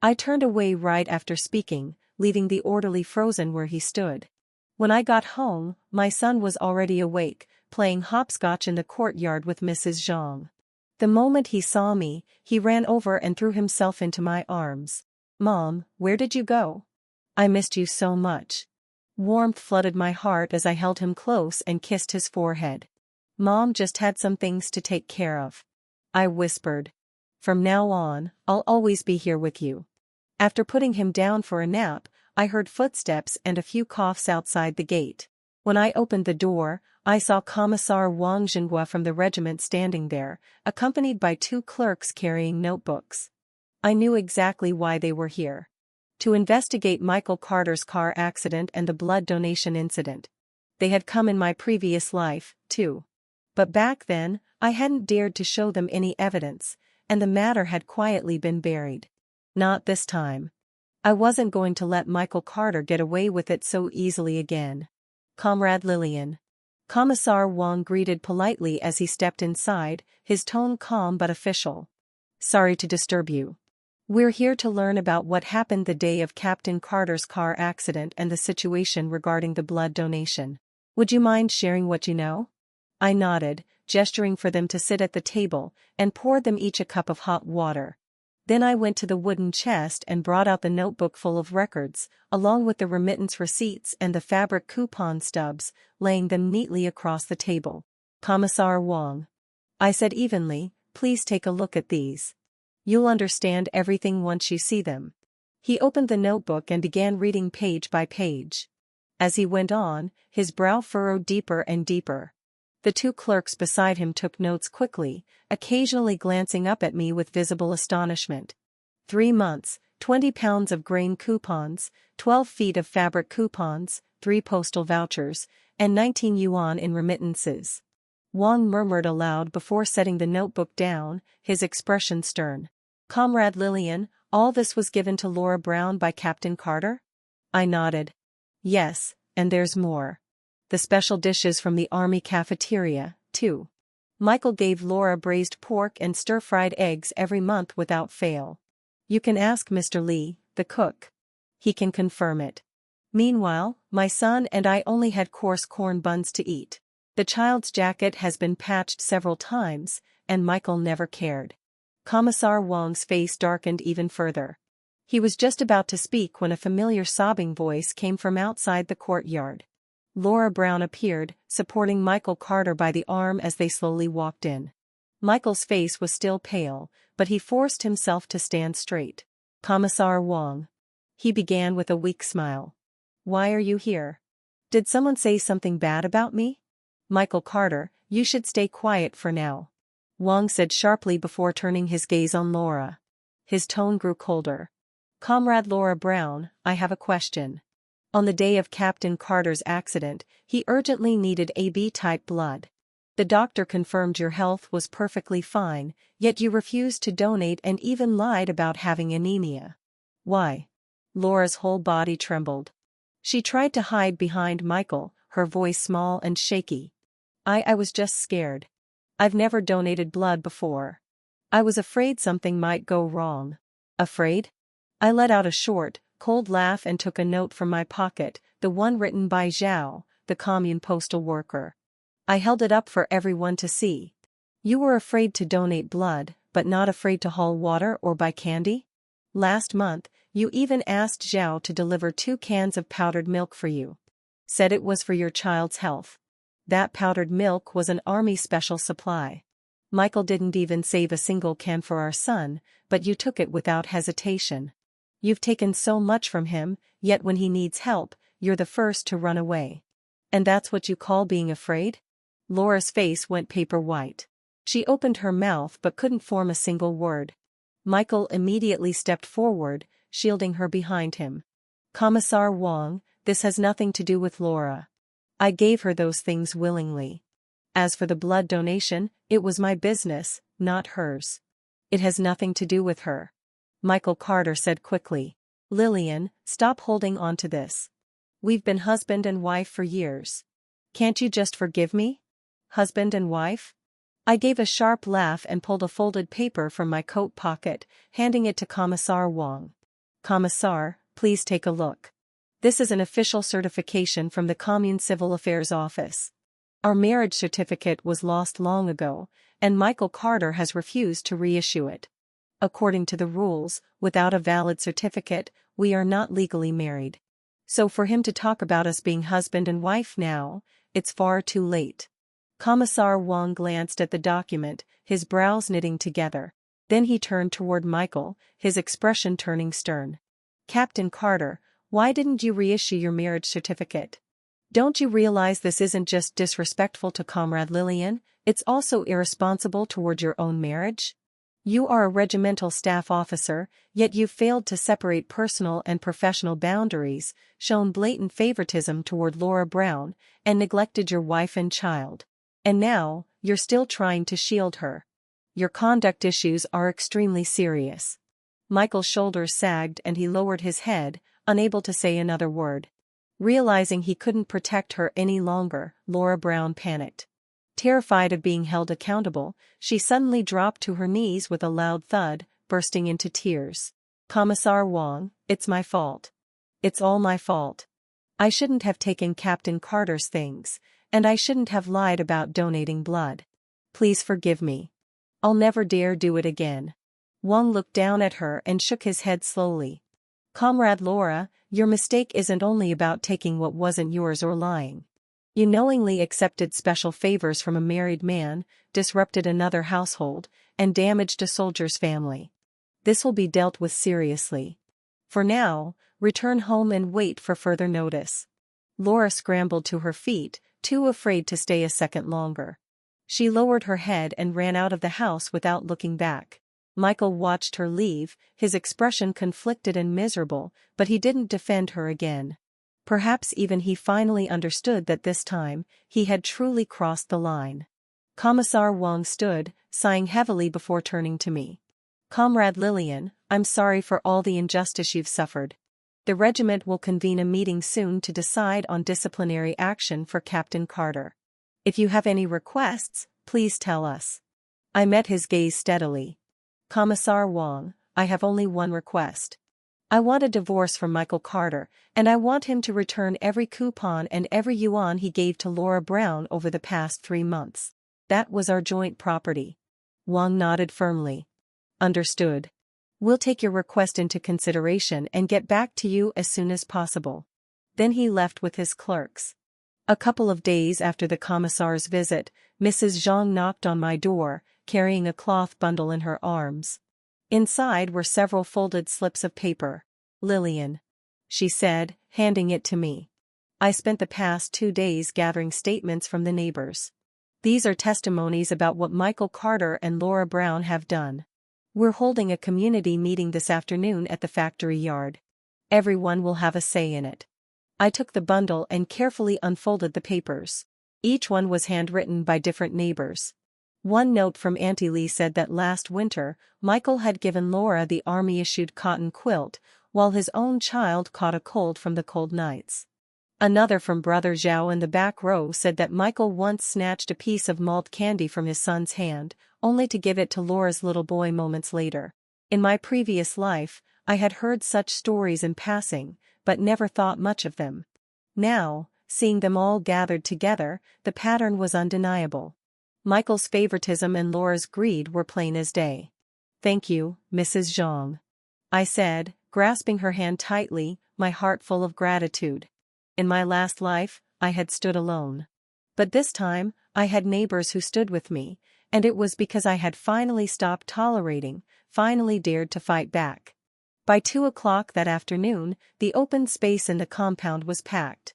I turned away right after speaking, leaving the orderly frozen where he stood. When I got home, my son was already awake, playing hopscotch in the courtyard with Mrs. Zhang. The moment he saw me, he ran over and threw himself into my arms. "Mom, where did you go? I missed you so much." Warmth flooded my heart as I held him close and kissed his forehead. "Mom just had some things to take care of," I whispered. "From now on, I'll always be here with you." After putting him down for a nap, I heard footsteps and a few coughs outside the gate. When I opened the door, I saw Commissar Wang Jinghua from the regiment standing there, accompanied by 2 clerks carrying notebooks. I knew exactly why they were here. To investigate Michael Carter's car accident and the blood donation incident. They had come in my previous life, too. But back then, I hadn't dared to show them any evidence, and the matter had quietly been buried. Not this time. I wasn't going to let Michael Carter get away with it so easily again. "Comrade Lillian." Commissar Wang greeted politely as he stepped inside, his tone calm but official. "Sorry to disturb you. We're here to learn about what happened the day of Captain Carter's car accident and the situation regarding the blood donation. Would you mind sharing what you know?" I nodded, gesturing for them to sit at the table, and poured them each a cup of hot water. Then I went to the wooden chest and brought out the notebook full of records, along with the remittance receipts and the fabric coupon stubs, laying them neatly across the table. "Commissar Wang," I said evenly, "please take a look at these. You'll understand everything once you see them." He opened the notebook and began reading page by page. As he went on, his brow furrowed deeper and deeper. The 2 clerks beside him took notes quickly, occasionally glancing up at me with visible astonishment. 3 months, 20 pounds of grain coupons, 12 feet of fabric coupons, 3 postal vouchers, and 19 yuan in remittances. Wang murmured aloud before setting the notebook down, his expression stern. "Comrade Lillian, all this was given to Laura Brown by Captain Carter?" I nodded. "Yes, and there's more. The special dishes from the Army cafeteria, too. Michael gave Laura braised pork and stir-fried eggs every month without fail. You can ask Mr. Lee, the cook. He can confirm it. Meanwhile, my son and I only had coarse corn buns to eat. The child's jacket has been patched several times, and Michael never cared." Commissar Wang's face darkened even further. He was just about to speak when a familiar sobbing voice came from outside the courtyard. Laura Brown appeared, supporting Michael Carter by the arm as they slowly walked in. Michael's face was still pale, but he forced himself to stand straight. "Commissar Wang," he began with a weak smile. "Why are you here? Did someone say something bad about me?" "Michael Carter, you should stay quiet for now," Wang said sharply before turning his gaze on Laura. His tone grew colder. "Comrade Laura Brown, I have a question. On the day of Captain Carter's accident, he urgently needed AB-type blood. The doctor confirmed your health was perfectly fine, yet you refused to donate and even lied about having anemia. Why?" Laura's whole body trembled. She tried to hide behind Michael, her voice small and shaky. I was just scared. I've never donated blood before. I was afraid something might go wrong." "Afraid?" I let out a short, cold laugh and took a note from my pocket, the one written by Zhao, the commune postal worker. I held it up for everyone to see. "You were afraid to donate blood, but not afraid to haul water or buy candy? Last month, you even asked Zhao to deliver 2 cans of powdered milk for you. Said it was for your child's health. That powdered milk was an army special supply." Michael didn't even save a single can for our son, but you took it without hesitation. You've taken so much from him, yet when he needs help, you're the first to run away. And that's what you call being afraid? Laura's face went paper white. She opened her mouth but couldn't form a single word. Michael immediately stepped forward, shielding her behind him. Commissar Wong, this has nothing to do with Laura. I gave her those things willingly. As for the blood donation, it was my business, not hers. It has nothing to do with her. Michael Carter said quickly. Lillian, stop holding on to this. We've been husband and wife for years. Can't you just forgive me? Husband and wife? I gave a sharp laugh and pulled a folded paper from my coat pocket, handing it to Commissar Wong. Commissar, please take a look. This is an official certification from the Commune Civil Affairs Office. Our marriage certificate was lost long ago, and Michael Carter has refused to reissue it. According to the rules, without a valid certificate, we are not legally married. So for him to talk about us being husband and wife now, it's far too late. Commissar Wong glanced at the document, his brows knitting together. Then he turned toward Michael, his expression turning stern. Captain Carter, why didn't you reissue your marriage certificate? Don't you realize this isn't just disrespectful to Comrade Lillian, it's also irresponsible toward your own marriage? You are a regimental staff officer, yet you've failed to separate personal and professional boundaries, shown blatant favoritism toward Laura Brown, and neglected your wife and child. And now, you're still trying to shield her. Your conduct issues are extremely serious. Michael's shoulders sagged and he lowered his head, unable to say another word. Realizing he couldn't protect her any longer, Laura Brown panicked. Terrified of being held accountable, she suddenly dropped to her knees with a loud thud, bursting into tears. Commissar Wong, it's my fault. It's all my fault. I shouldn't have taken Captain Carter's things, and I shouldn't have lied about donating blood. Please forgive me. I'll never dare do it again. Wong looked down at her and shook his head slowly. Comrade Laura, your mistake isn't only about taking what wasn't yours or lying. You knowingly accepted special favors from a married man, disrupted another household, and damaged a soldier's family. This will be dealt with seriously. For now, return home and wait for further notice. Laura scrambled to her feet, too afraid to stay a second longer. She lowered her head and ran out of the house without looking back. Michael watched her leave, his expression conflicted and miserable, but he didn't defend her again. Perhaps even he finally understood that this time, he had truly crossed the line. Commissar Wong stood, sighing heavily before turning to me. Comrade Lillian, I'm sorry for all the injustice you've suffered. The regiment will convene a meeting soon to decide on disciplinary action for Captain Carter. If you have any requests, please tell us. I met his gaze steadily. Commissar Wong, I have only one request. I want a divorce from Michael Carter, and I want him to return every coupon and every yuan he gave to Laura Brown over the past 3 months. That was our joint property. Wong nodded firmly. Understood. We'll take your request into consideration and get back to you as soon as possible. Then he left with his clerks. A couple of days after the commissar's visit, Mrs. Zhang knocked on my door, carrying a cloth bundle in her arms. Inside were several folded slips of paper. Lillian, she said, handing it to me. I spent the past 2 days gathering statements from the neighbors. These are testimonies about what Michael Carter and Laura Brown have done. We're holding a community meeting this afternoon at the factory yard. Everyone will have a say in it. I took the bundle and carefully unfolded the papers. Each one was handwritten by different neighbors. One note from Auntie Lee said that last winter, Michael had given Laura the army-issued cotton quilt, while his own child caught a cold from the cold nights. Another from Brother Zhao in the back row said that Michael once snatched a piece of malt candy from his son's hand, only to give it to Laura's little boy moments later. In my previous life, I had heard such stories in passing, but never thought much of them. Now, seeing them all gathered together, the pattern was undeniable. Michael's favoritism and Laura's greed were plain as day. Thank you, Mrs. Zhang, I said, grasping her hand tightly, my heart full of gratitude. In my last life, I had stood alone. But this time, I had neighbors who stood with me, And it was because I had finally stopped tolerating, finally dared to fight back. By 2 o'clock that afternoon, the open space in the compound was packed.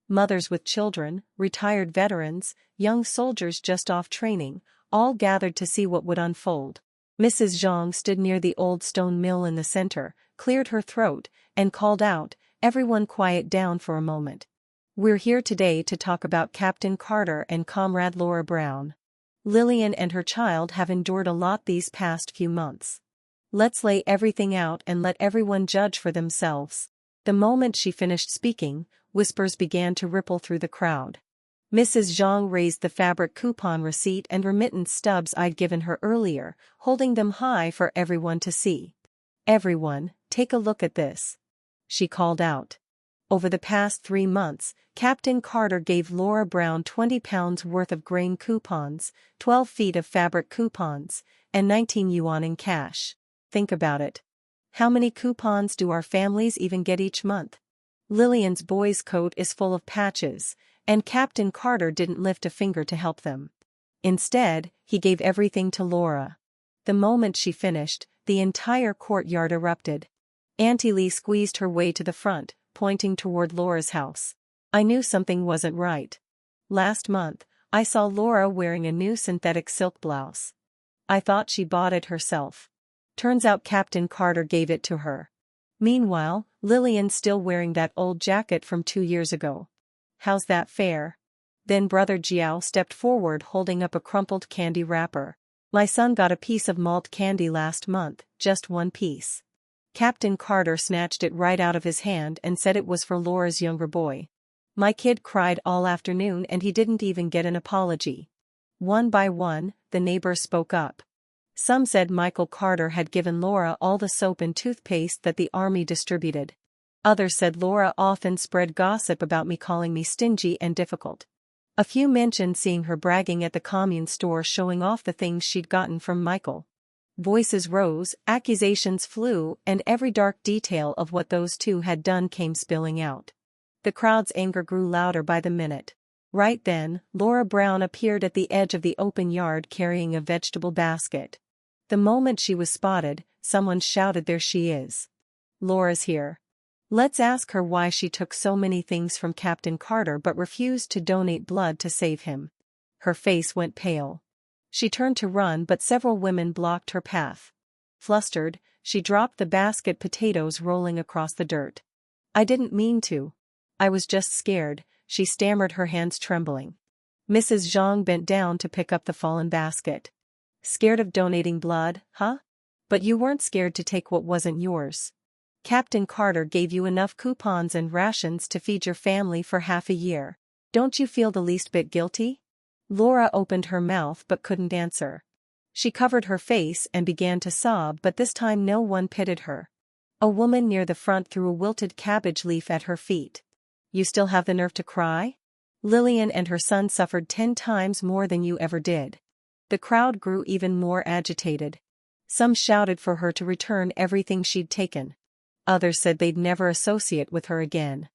Mothers with children, retired veterans, young soldiers just off training, all gathered to see what would unfold. Mrs. Zhang stood near the old stone mill in the center, cleared her throat, and called out, "Everyone quiet down for a moment. We're here today to talk about Captain Carter and Comrade Laura Brown. Lillian and her child have endured a lot these past few months. Let's lay everything out and let everyone judge for themselves." The moment she finished speaking, whispers began to ripple through the crowd. Mrs. Zhang raised the fabric coupon receipt and remittance stubs I'd given her earlier, holding them high for everyone to see. "Everyone, take a look at this," she called out. Over the past 3 months, Captain Carter gave Laura Brown 20 pounds worth of grain coupons, 12 feet of fabric coupons, and 19 yuan in cash. Think about it. How many coupons do our families even get each month? Lillian's boy's coat is full of patches, and Captain Carter didn't lift a finger to help them. Instead, he gave everything to Laura. The moment she finished, the entire courtyard erupted. Auntie Lee squeezed her way to the front, pointing toward Laura's house. I knew something wasn't right. Last month, I saw Laura wearing a new synthetic silk blouse. I thought she bought it herself. Turns out Captain Carter gave it to her. Meanwhile, Lillian's still wearing that old jacket from 2 years ago. How's that fair? Then Brother Jiao stepped forward holding up a crumpled candy wrapper. My son got a piece of malt candy last month, just 1 piece. Captain Carter snatched it right out of his hand and said it was for Laura's younger boy. My kid cried all afternoon and he didn't even get an apology. One by one, the neighbors spoke up. Some said Michael Carter had given Laura all the soap and toothpaste that the army distributed. Others said Laura often spread gossip about me, calling me stingy and difficult. A few mentioned seeing her bragging at the commune store showing off the things she'd gotten from Michael. Voices rose, accusations flew, and every dark detail of what those two had done came spilling out. The crowd's anger grew louder by the minute. Right then, Laura Brown appeared at the edge of the open yard carrying a vegetable basket. The moment she was spotted, someone shouted, "There she is. Laura's here. Let's ask her why she took so many things from Captain Carter but refused to donate blood to save him." Her face went pale. She turned to run but several women blocked her path. Flustered, she dropped the basket, potatoes rolling across the dirt. "I didn't mean to. I was just scared," she stammered, her hands trembling. Mrs. Zhang bent down to pick up the fallen basket. "Scared of donating blood, huh? But you weren't scared to take what wasn't yours. Captain Carter gave you enough coupons and rations to feed your family for half a year. Don't you feel the least bit guilty?" Laura opened her mouth but couldn't answer. She covered her face and began to sob, but this time no one pitied her. A woman near the front threw a wilted cabbage leaf at her feet. "You still have the nerve to cry? Lillian and her son suffered 10 times more than you ever did." The crowd grew even more agitated. Some shouted for her to return everything she'd taken. Others said they'd never associate with her again.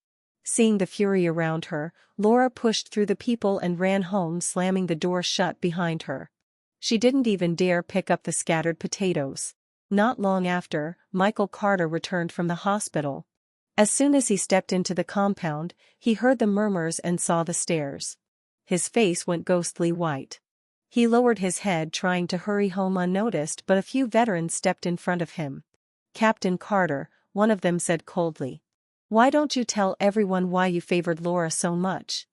Seeing the fury around her, Laura pushed through the people and ran home, slamming the door shut behind her. She didn't even dare pick up the scattered potatoes. Not long after, Michael Carter returned from the hospital. As soon as he stepped into the compound, he heard the murmurs and saw the stares. His face went ghostly white. He lowered his head, trying to hurry home unnoticed, but a few veterans stepped in front of him. "Captain Carter," one of them said coldly. "Why don't you tell everyone why you favored Laura so much?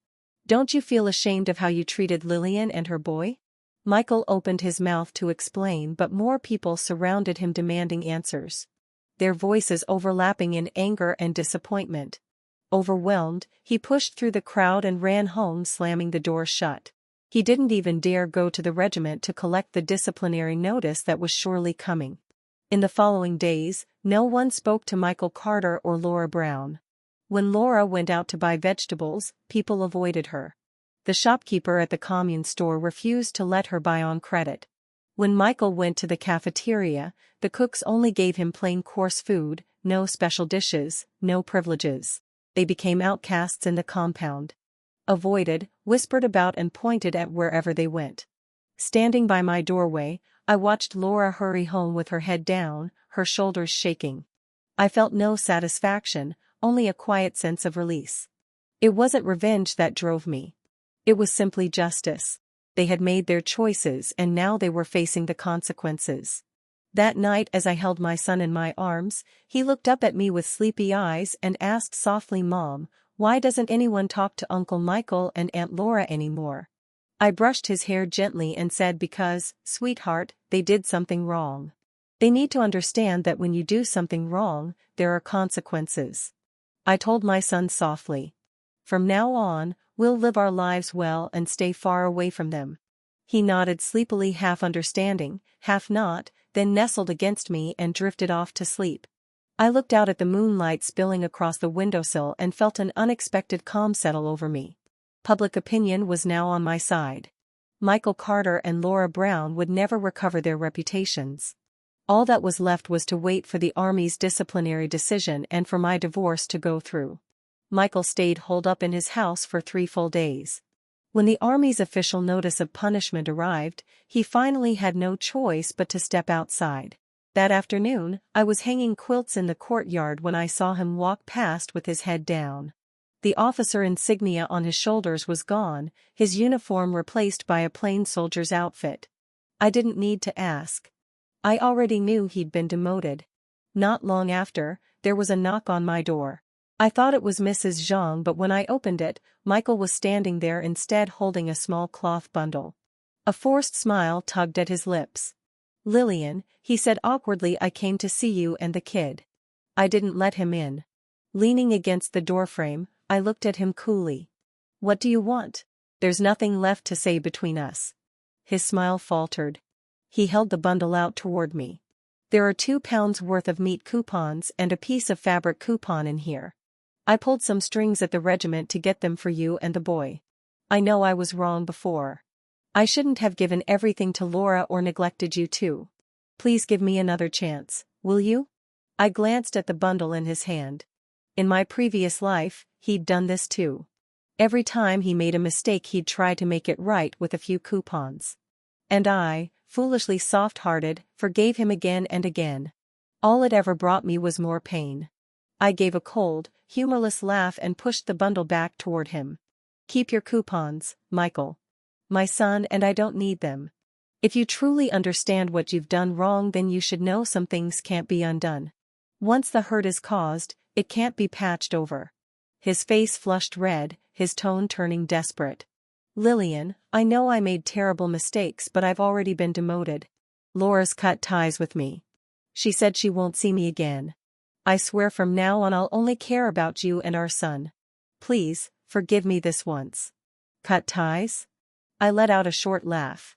Don't you feel ashamed of how you treated Lillian and her boy?" Michael opened his mouth to explain, but more people surrounded him demanding answers. Their voices overlapping in anger and disappointment. Overwhelmed, he pushed through the crowd and ran home, slamming the door shut. He didn't even dare go to the regiment to collect the disciplinary notice that was surely coming. In the following days, no one spoke to Michael Carter or Laura Brown. When Laura went out to buy vegetables, people avoided her. The shopkeeper at the commune store refused to let her buy on credit. When Michael went to the cafeteria, the cooks only gave him plain coarse food, no special dishes, no privileges. They became outcasts in the compound. Avoided, whispered about, and pointed at wherever they went. Standing by my doorway, I watched Laura hurry home with her head down, her shoulders shaking. I felt no satisfaction, only a quiet sense of release. It wasn't revenge that drove me. It was simply justice. They had made their choices and now they were facing the consequences. That night as I held my son in my arms, he looked up at me with sleepy eyes and asked softly, "Mom, why doesn't anyone talk to Uncle Michael and Aunt Laura anymore?" I brushed his hair gently and said, "Because, sweetheart, they did something wrong. They need to understand that when you do something wrong, there are consequences." I told my son softly. "From now on, we'll live our lives well and stay far away from them." He nodded sleepily, half understanding, half not, then nestled against me and drifted off to sleep. I looked out at the moonlight spilling across the windowsill and felt an unexpected calm settle over me. Public opinion was now on my side. Michael Carter and Laura Brown would never recover their reputations. All that was left was to wait for the Army's disciplinary decision and for my divorce to go through. Michael stayed holed up in his house for 3 full days. When the Army's official notice of punishment arrived, he finally had no choice but to step outside. That afternoon, I was hanging quilts in the courtyard when I saw him walk past with his head down. The officer insignia on his shoulders was gone, his uniform replaced by a plain soldier's outfit. I didn't need to ask. I already knew he'd been demoted. Not long after, there was a knock on my door. I thought it was Mrs. Zhang, but when I opened it, Michael was standing there instead, holding a small cloth bundle. A forced smile tugged at his lips. "Lillian," he said awkwardly, "I came to see you and the kid." I didn't let him in. Leaning against the doorframe, I looked at him coolly. "What do you want?" "There's nothing left to say between us." His smile faltered. He held the bundle out toward me. "There are £2 worth of meat coupons and a piece of fabric coupon in here. I pulled some strings at the regiment to get them for you and the boy. I know I was wrong before. I shouldn't have given everything to Laura or neglected you too. Please give me another chance, will you?" I glanced at the bundle in his hand. In my previous life, he'd done this too. Every time he made a mistake, he'd try to make it right with a few coupons. And I, foolishly soft-hearted, forgave him again and again. All it ever brought me was more pain. I gave a cold, humorless laugh and pushed the bundle back toward him. "Keep your coupons, Michael. My son and I don't need them. If you truly understand what you've done wrong, then you should know some things can't be undone. Once the hurt is caused, it can't be patched over." His face flushed red, his tone turning desperate. "Lillian, I know I made terrible mistakes, but I've already been demoted. Laura's cut ties with me. She said she won't see me again. I swear from now on I'll only care about you and our son. Please, forgive me this once." "Cut ties?" I let out a short laugh.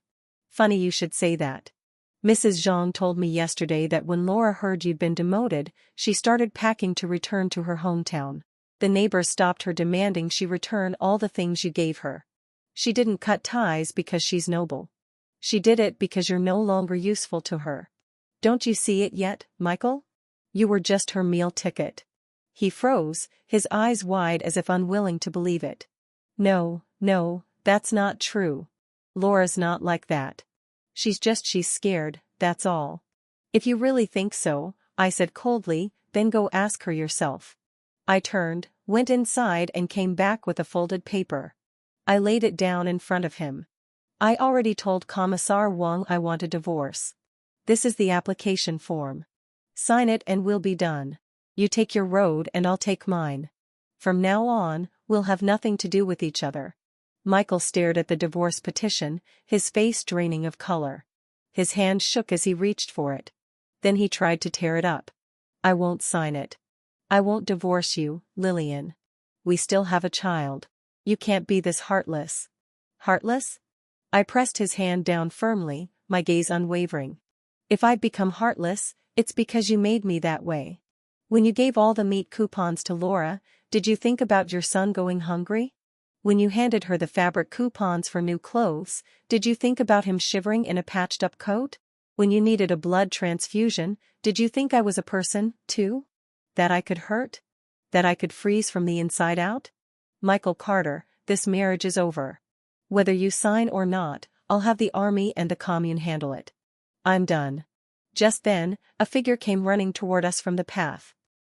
"Funny you should say that. Mrs. Zhang told me yesterday that when Laura heard you'd been demoted, she started packing to return to her hometown. The neighbors stopped her, demanding she return all the things you gave her. She didn't cut ties because she's noble. She did it because you're no longer useful to her. Don't you see it yet, Michael? You were just her meal ticket." He froze, his eyes wide as if unwilling to believe it. No, that's not true. Laura's not like that. She's scared, that's all." "If you really think so," I said coldly, "then go ask her yourself." I turned, went inside and came back with a folded paper. I laid it down in front of him. "I already told Commissar Wang I want a divorce. This is the application form. Sign it and we'll be done. You take your road and I'll take mine. From now on, we'll have nothing to do with each other." Michael stared at the divorce petition, his face draining of color. His hand shook as he reached for it. Then he tried to tear it up. "I won't sign it. I won't divorce you, Lillian. We still have a child. You can't be this heartless." "Heartless?" I pressed his hand down firmly, my gaze unwavering. "If I've become heartless, it's because you made me that way. When you gave all the meat coupons to Laura, did you think about your son going hungry? When you handed her the fabric coupons for new clothes, did you think about him shivering in a patched-up coat? When you needed a blood transfusion, did you think I was a person, too? That I could hurt? That I could freeze from the inside out? Michael Carter, this marriage is over. Whether you sign or not, I'll have the army and the commune handle it. I'm done. Just then, a figure came running toward us from the path.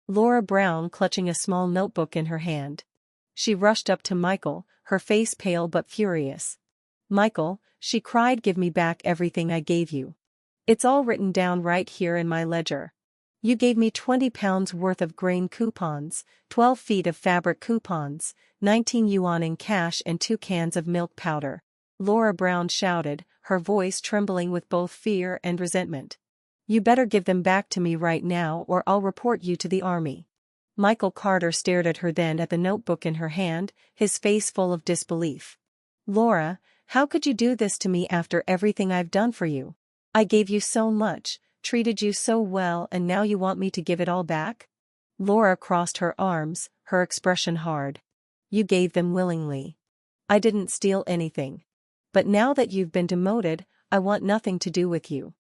Laura Brown clutching a small notebook in her hand. She rushed up to Michael, her face pale but furious. "Michael," she cried, "give me back everything I gave you. It's all written down right here in my ledger. You gave me £20 worth of grain coupons, 12 feet of fabric coupons, 19 yuan in cash and 2 cans of milk powder," Laura Brown shouted, her voice trembling with both fear and resentment. "You better give them back to me right now or I'll report you to the army." Michael Carter stared at her, then at the notebook in her hand, his face full of disbelief. "Laura, how could you do this to me after everything I've done for you? I gave you so much, treated you so well, and now you want me to give it all back?" Laura crossed her arms, her expression hard. "You gave them willingly. I didn't steal anything. But now that you've been demoted, I want nothing to do with you.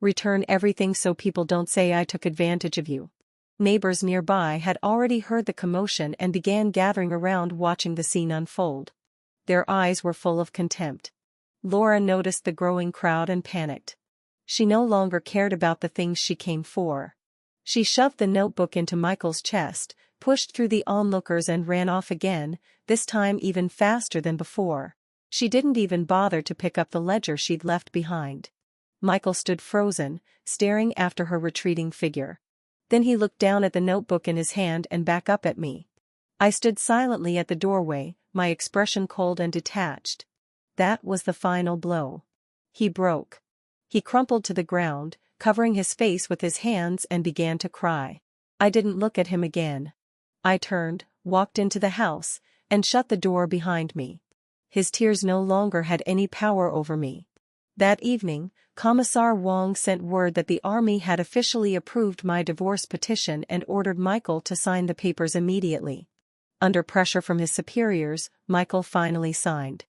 Return everything so people don't say I took advantage of you." Neighbors nearby had already heard the commotion and began gathering around watching the scene unfold. Their eyes were full of contempt. Laura noticed the growing crowd and panicked. She no longer cared about the things she came for. She shoved the notebook into Michael's chest, pushed through the onlookers and ran off again, this time even faster than before. She didn't even bother to pick up the ledger she'd left behind. Michael stood frozen, staring after her retreating figure. Then he looked down at the notebook in his hand and back up at me. I stood silently at the doorway, my expression cold and detached. That was the final blow. He broke. He crumpled to the ground, covering his face with his hands, and began to cry. I didn't look at him again. I turned, walked into the house, and shut the door behind me. His tears no longer had any power over me. That evening, Commissar Wong sent word that the army had officially approved my divorce petition and ordered Michael to sign the papers immediately. Under pressure from his superiors, Michael finally signed.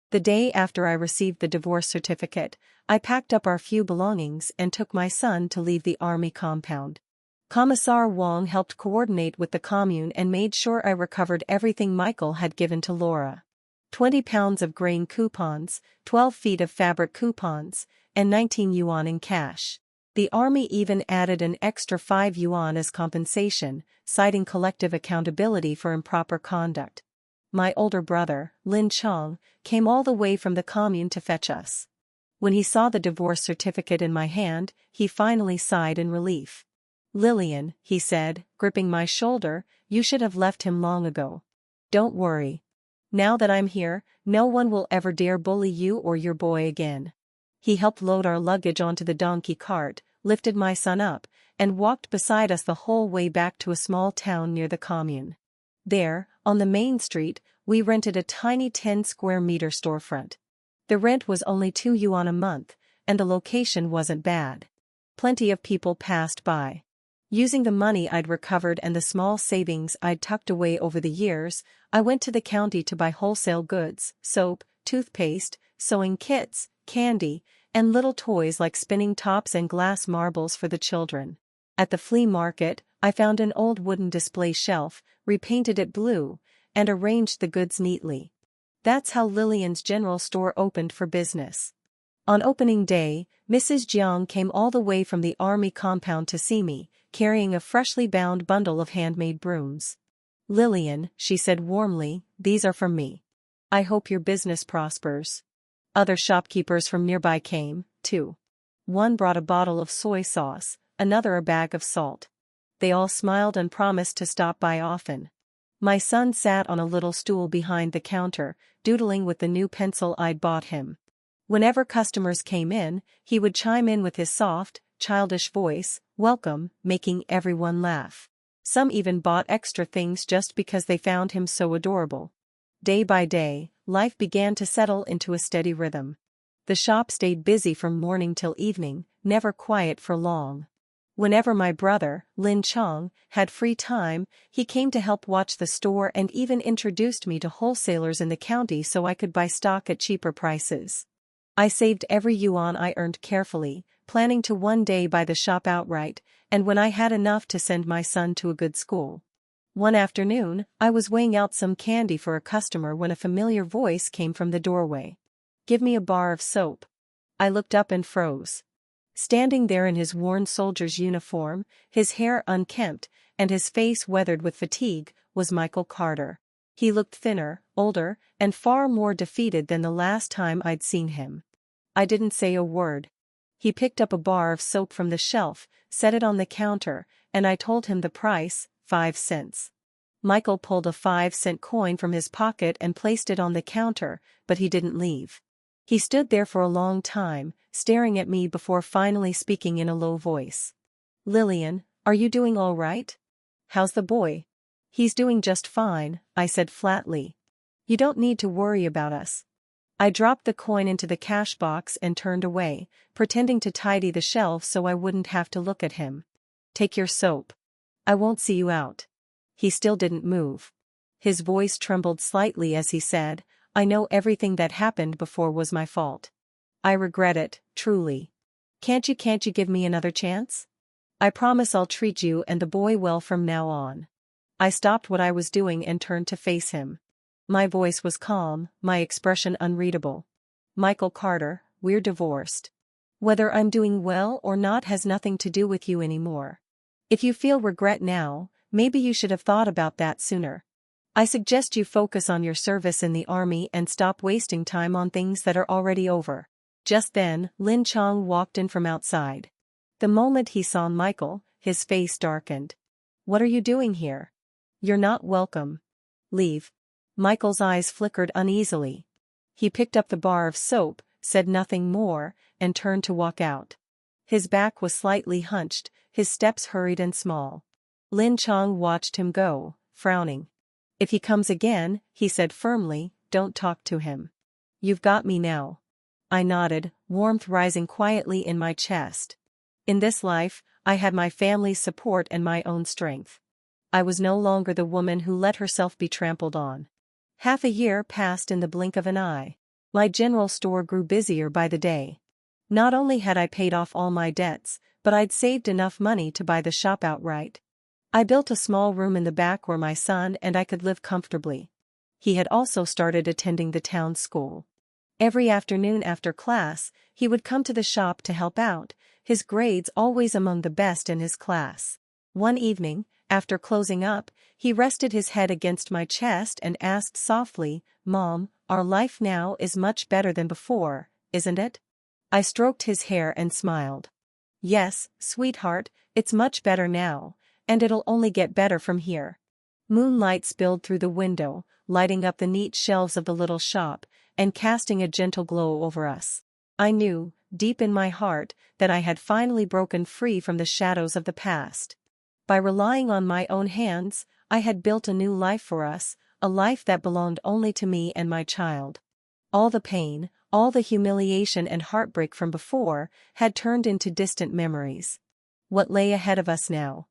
The day after I received the divorce certificate, I packed up our few belongings and took my son to leave the army compound. Commissar Wong helped coordinate with the commune and made sure I recovered everything Michael had given to Laura. 20 pounds of grain coupons, 12 feet of fabric coupons, and 19 yuan in cash. The army even added an extra 5 yuan as compensation, citing collective accountability for improper conduct. My older brother, Lin Chong, came all the way from the commune to fetch us. When he saw the divorce certificate in my hand, he finally sighed in relief. "Lillian," he said, gripping my shoulder, "you should have left him long ago. Don't worry. Now that I'm here, no one will ever dare bully you or your boy again." He helped load our luggage onto the donkey cart, lifted my son up, and walked beside us the whole way back to a small town near the commune. There, on the main street, we rented a tiny 10-square-meter storefront. The rent was only 2 yuan a month, and the location wasn't bad. Plenty of people passed by. Using the money I'd recovered and the small savings I'd tucked away over the years, I went to the county to buy wholesale goods, soap, toothpaste, sewing kits, candy, and little toys like spinning tops and glass marbles for the children. At the flea market, I found an old wooden display shelf, repainted it blue, and arranged the goods neatly. That's how Lillian's general store opened for business. On opening day, Mrs. Jiang came all the way from the army compound to see me, carrying a freshly bound bundle of handmade brooms. "Lillian," she said warmly, "these are from me. I hope your business prospers." Other shopkeepers from nearby came, too. One brought a bottle of soy sauce, another a bag of salt. They all smiled and promised to stop by often. My son sat on a little stool behind the counter, doodling with the new pencil I'd bought him. Whenever customers came in, he would chime in with his soft, childish voice, "Welcome," making everyone laugh. Some even bought extra things just because they found him so adorable. Day by day, life began to settle into a steady rhythm. The shop stayed busy from morning till evening, never quiet for long. Whenever my brother, Lin Chong, had free time, he came to help watch the store and even introduced me to wholesalers in the county so I could buy stock at cheaper prices. I saved every yuan I earned carefully, planning to one day buy the shop outright, and when I had enough to send my son to a good school. One afternoon, I was weighing out some candy for a customer when a familiar voice came from the doorway. Give me a bar of soap. I looked up and froze. Standing there in his worn soldier's uniform, his hair unkempt, and his face weathered with fatigue, was Michael Carter. He looked thinner, older, and far more defeated than the last time I'd seen him. I didn't say a word. He picked up a bar of soap from the shelf, set it on the counter, and I told him the price, 5 cents. Michael pulled a 5-cent coin from his pocket and placed it on the counter, but he didn't leave. He stood there for a long time, staring at me before finally speaking in a low voice. "Lillian, are you doing all right? How's the boy?" "He's doing just fine," I said flatly. "You don't need to worry about us." I dropped the coin into the cash box and turned away, pretending to tidy the shelf so I wouldn't have to look at him. "Take your soap. I won't see you out." He still didn't move. His voice trembled slightly as he said, "I know everything that happened before was my fault. I regret it, truly. Can't you give me another chance? I promise I'll treat you and the boy well from now on." I stopped what I was doing and turned to face him. My voice was calm, my expression unreadable. "Michael Carter, we're divorced. Whether I'm doing well or not has nothing to do with you anymore. If you feel regret now, maybe you should have thought about that sooner. I suggest you focus on your service in the army and stop wasting time on things that are already over." Just then, Lin Chong walked in from outside. The moment he saw Michael, his face darkened. "What are you doing here? You're not welcome. Leave." Michael's eyes flickered uneasily. He picked up the bar of soap, said nothing more, and turned to walk out. His back was slightly hunched, his steps hurried and small. Lin Chong watched him go, frowning. "If he comes again," he said firmly, "don't talk to him. You've got me now." I nodded, warmth rising quietly in my chest. In this life, I had my family's support and my own strength. I was no longer the woman who let herself be trampled on. Half a year passed in the blink of an eye. My general store grew busier by the day. Not only had I paid off all my debts, but I'd saved enough money to buy the shop outright. I built a small room in the back where my son and I could live comfortably. He had also started attending the town school. Every afternoon after class, he would come to the shop to help out, his grades always among the best in his class. One evening, after closing up, he rested his head against my chest and asked softly, "Mom, our life now is much better than before, isn't it?" I stroked his hair and smiled. "Yes, sweetheart, it's much better now, and it'll only get better from here." Moonlight spilled through the window, lighting up the neat shelves of the little shop, and casting a gentle glow over us. I knew, deep in my heart, that I had finally broken free from the shadows of the past. By relying on my own hands, I had built a new life for us, a life that belonged only to me and my child. All the pain, all the humiliation and heartbreak from before, had turned into distant memories. What lay ahead of us now?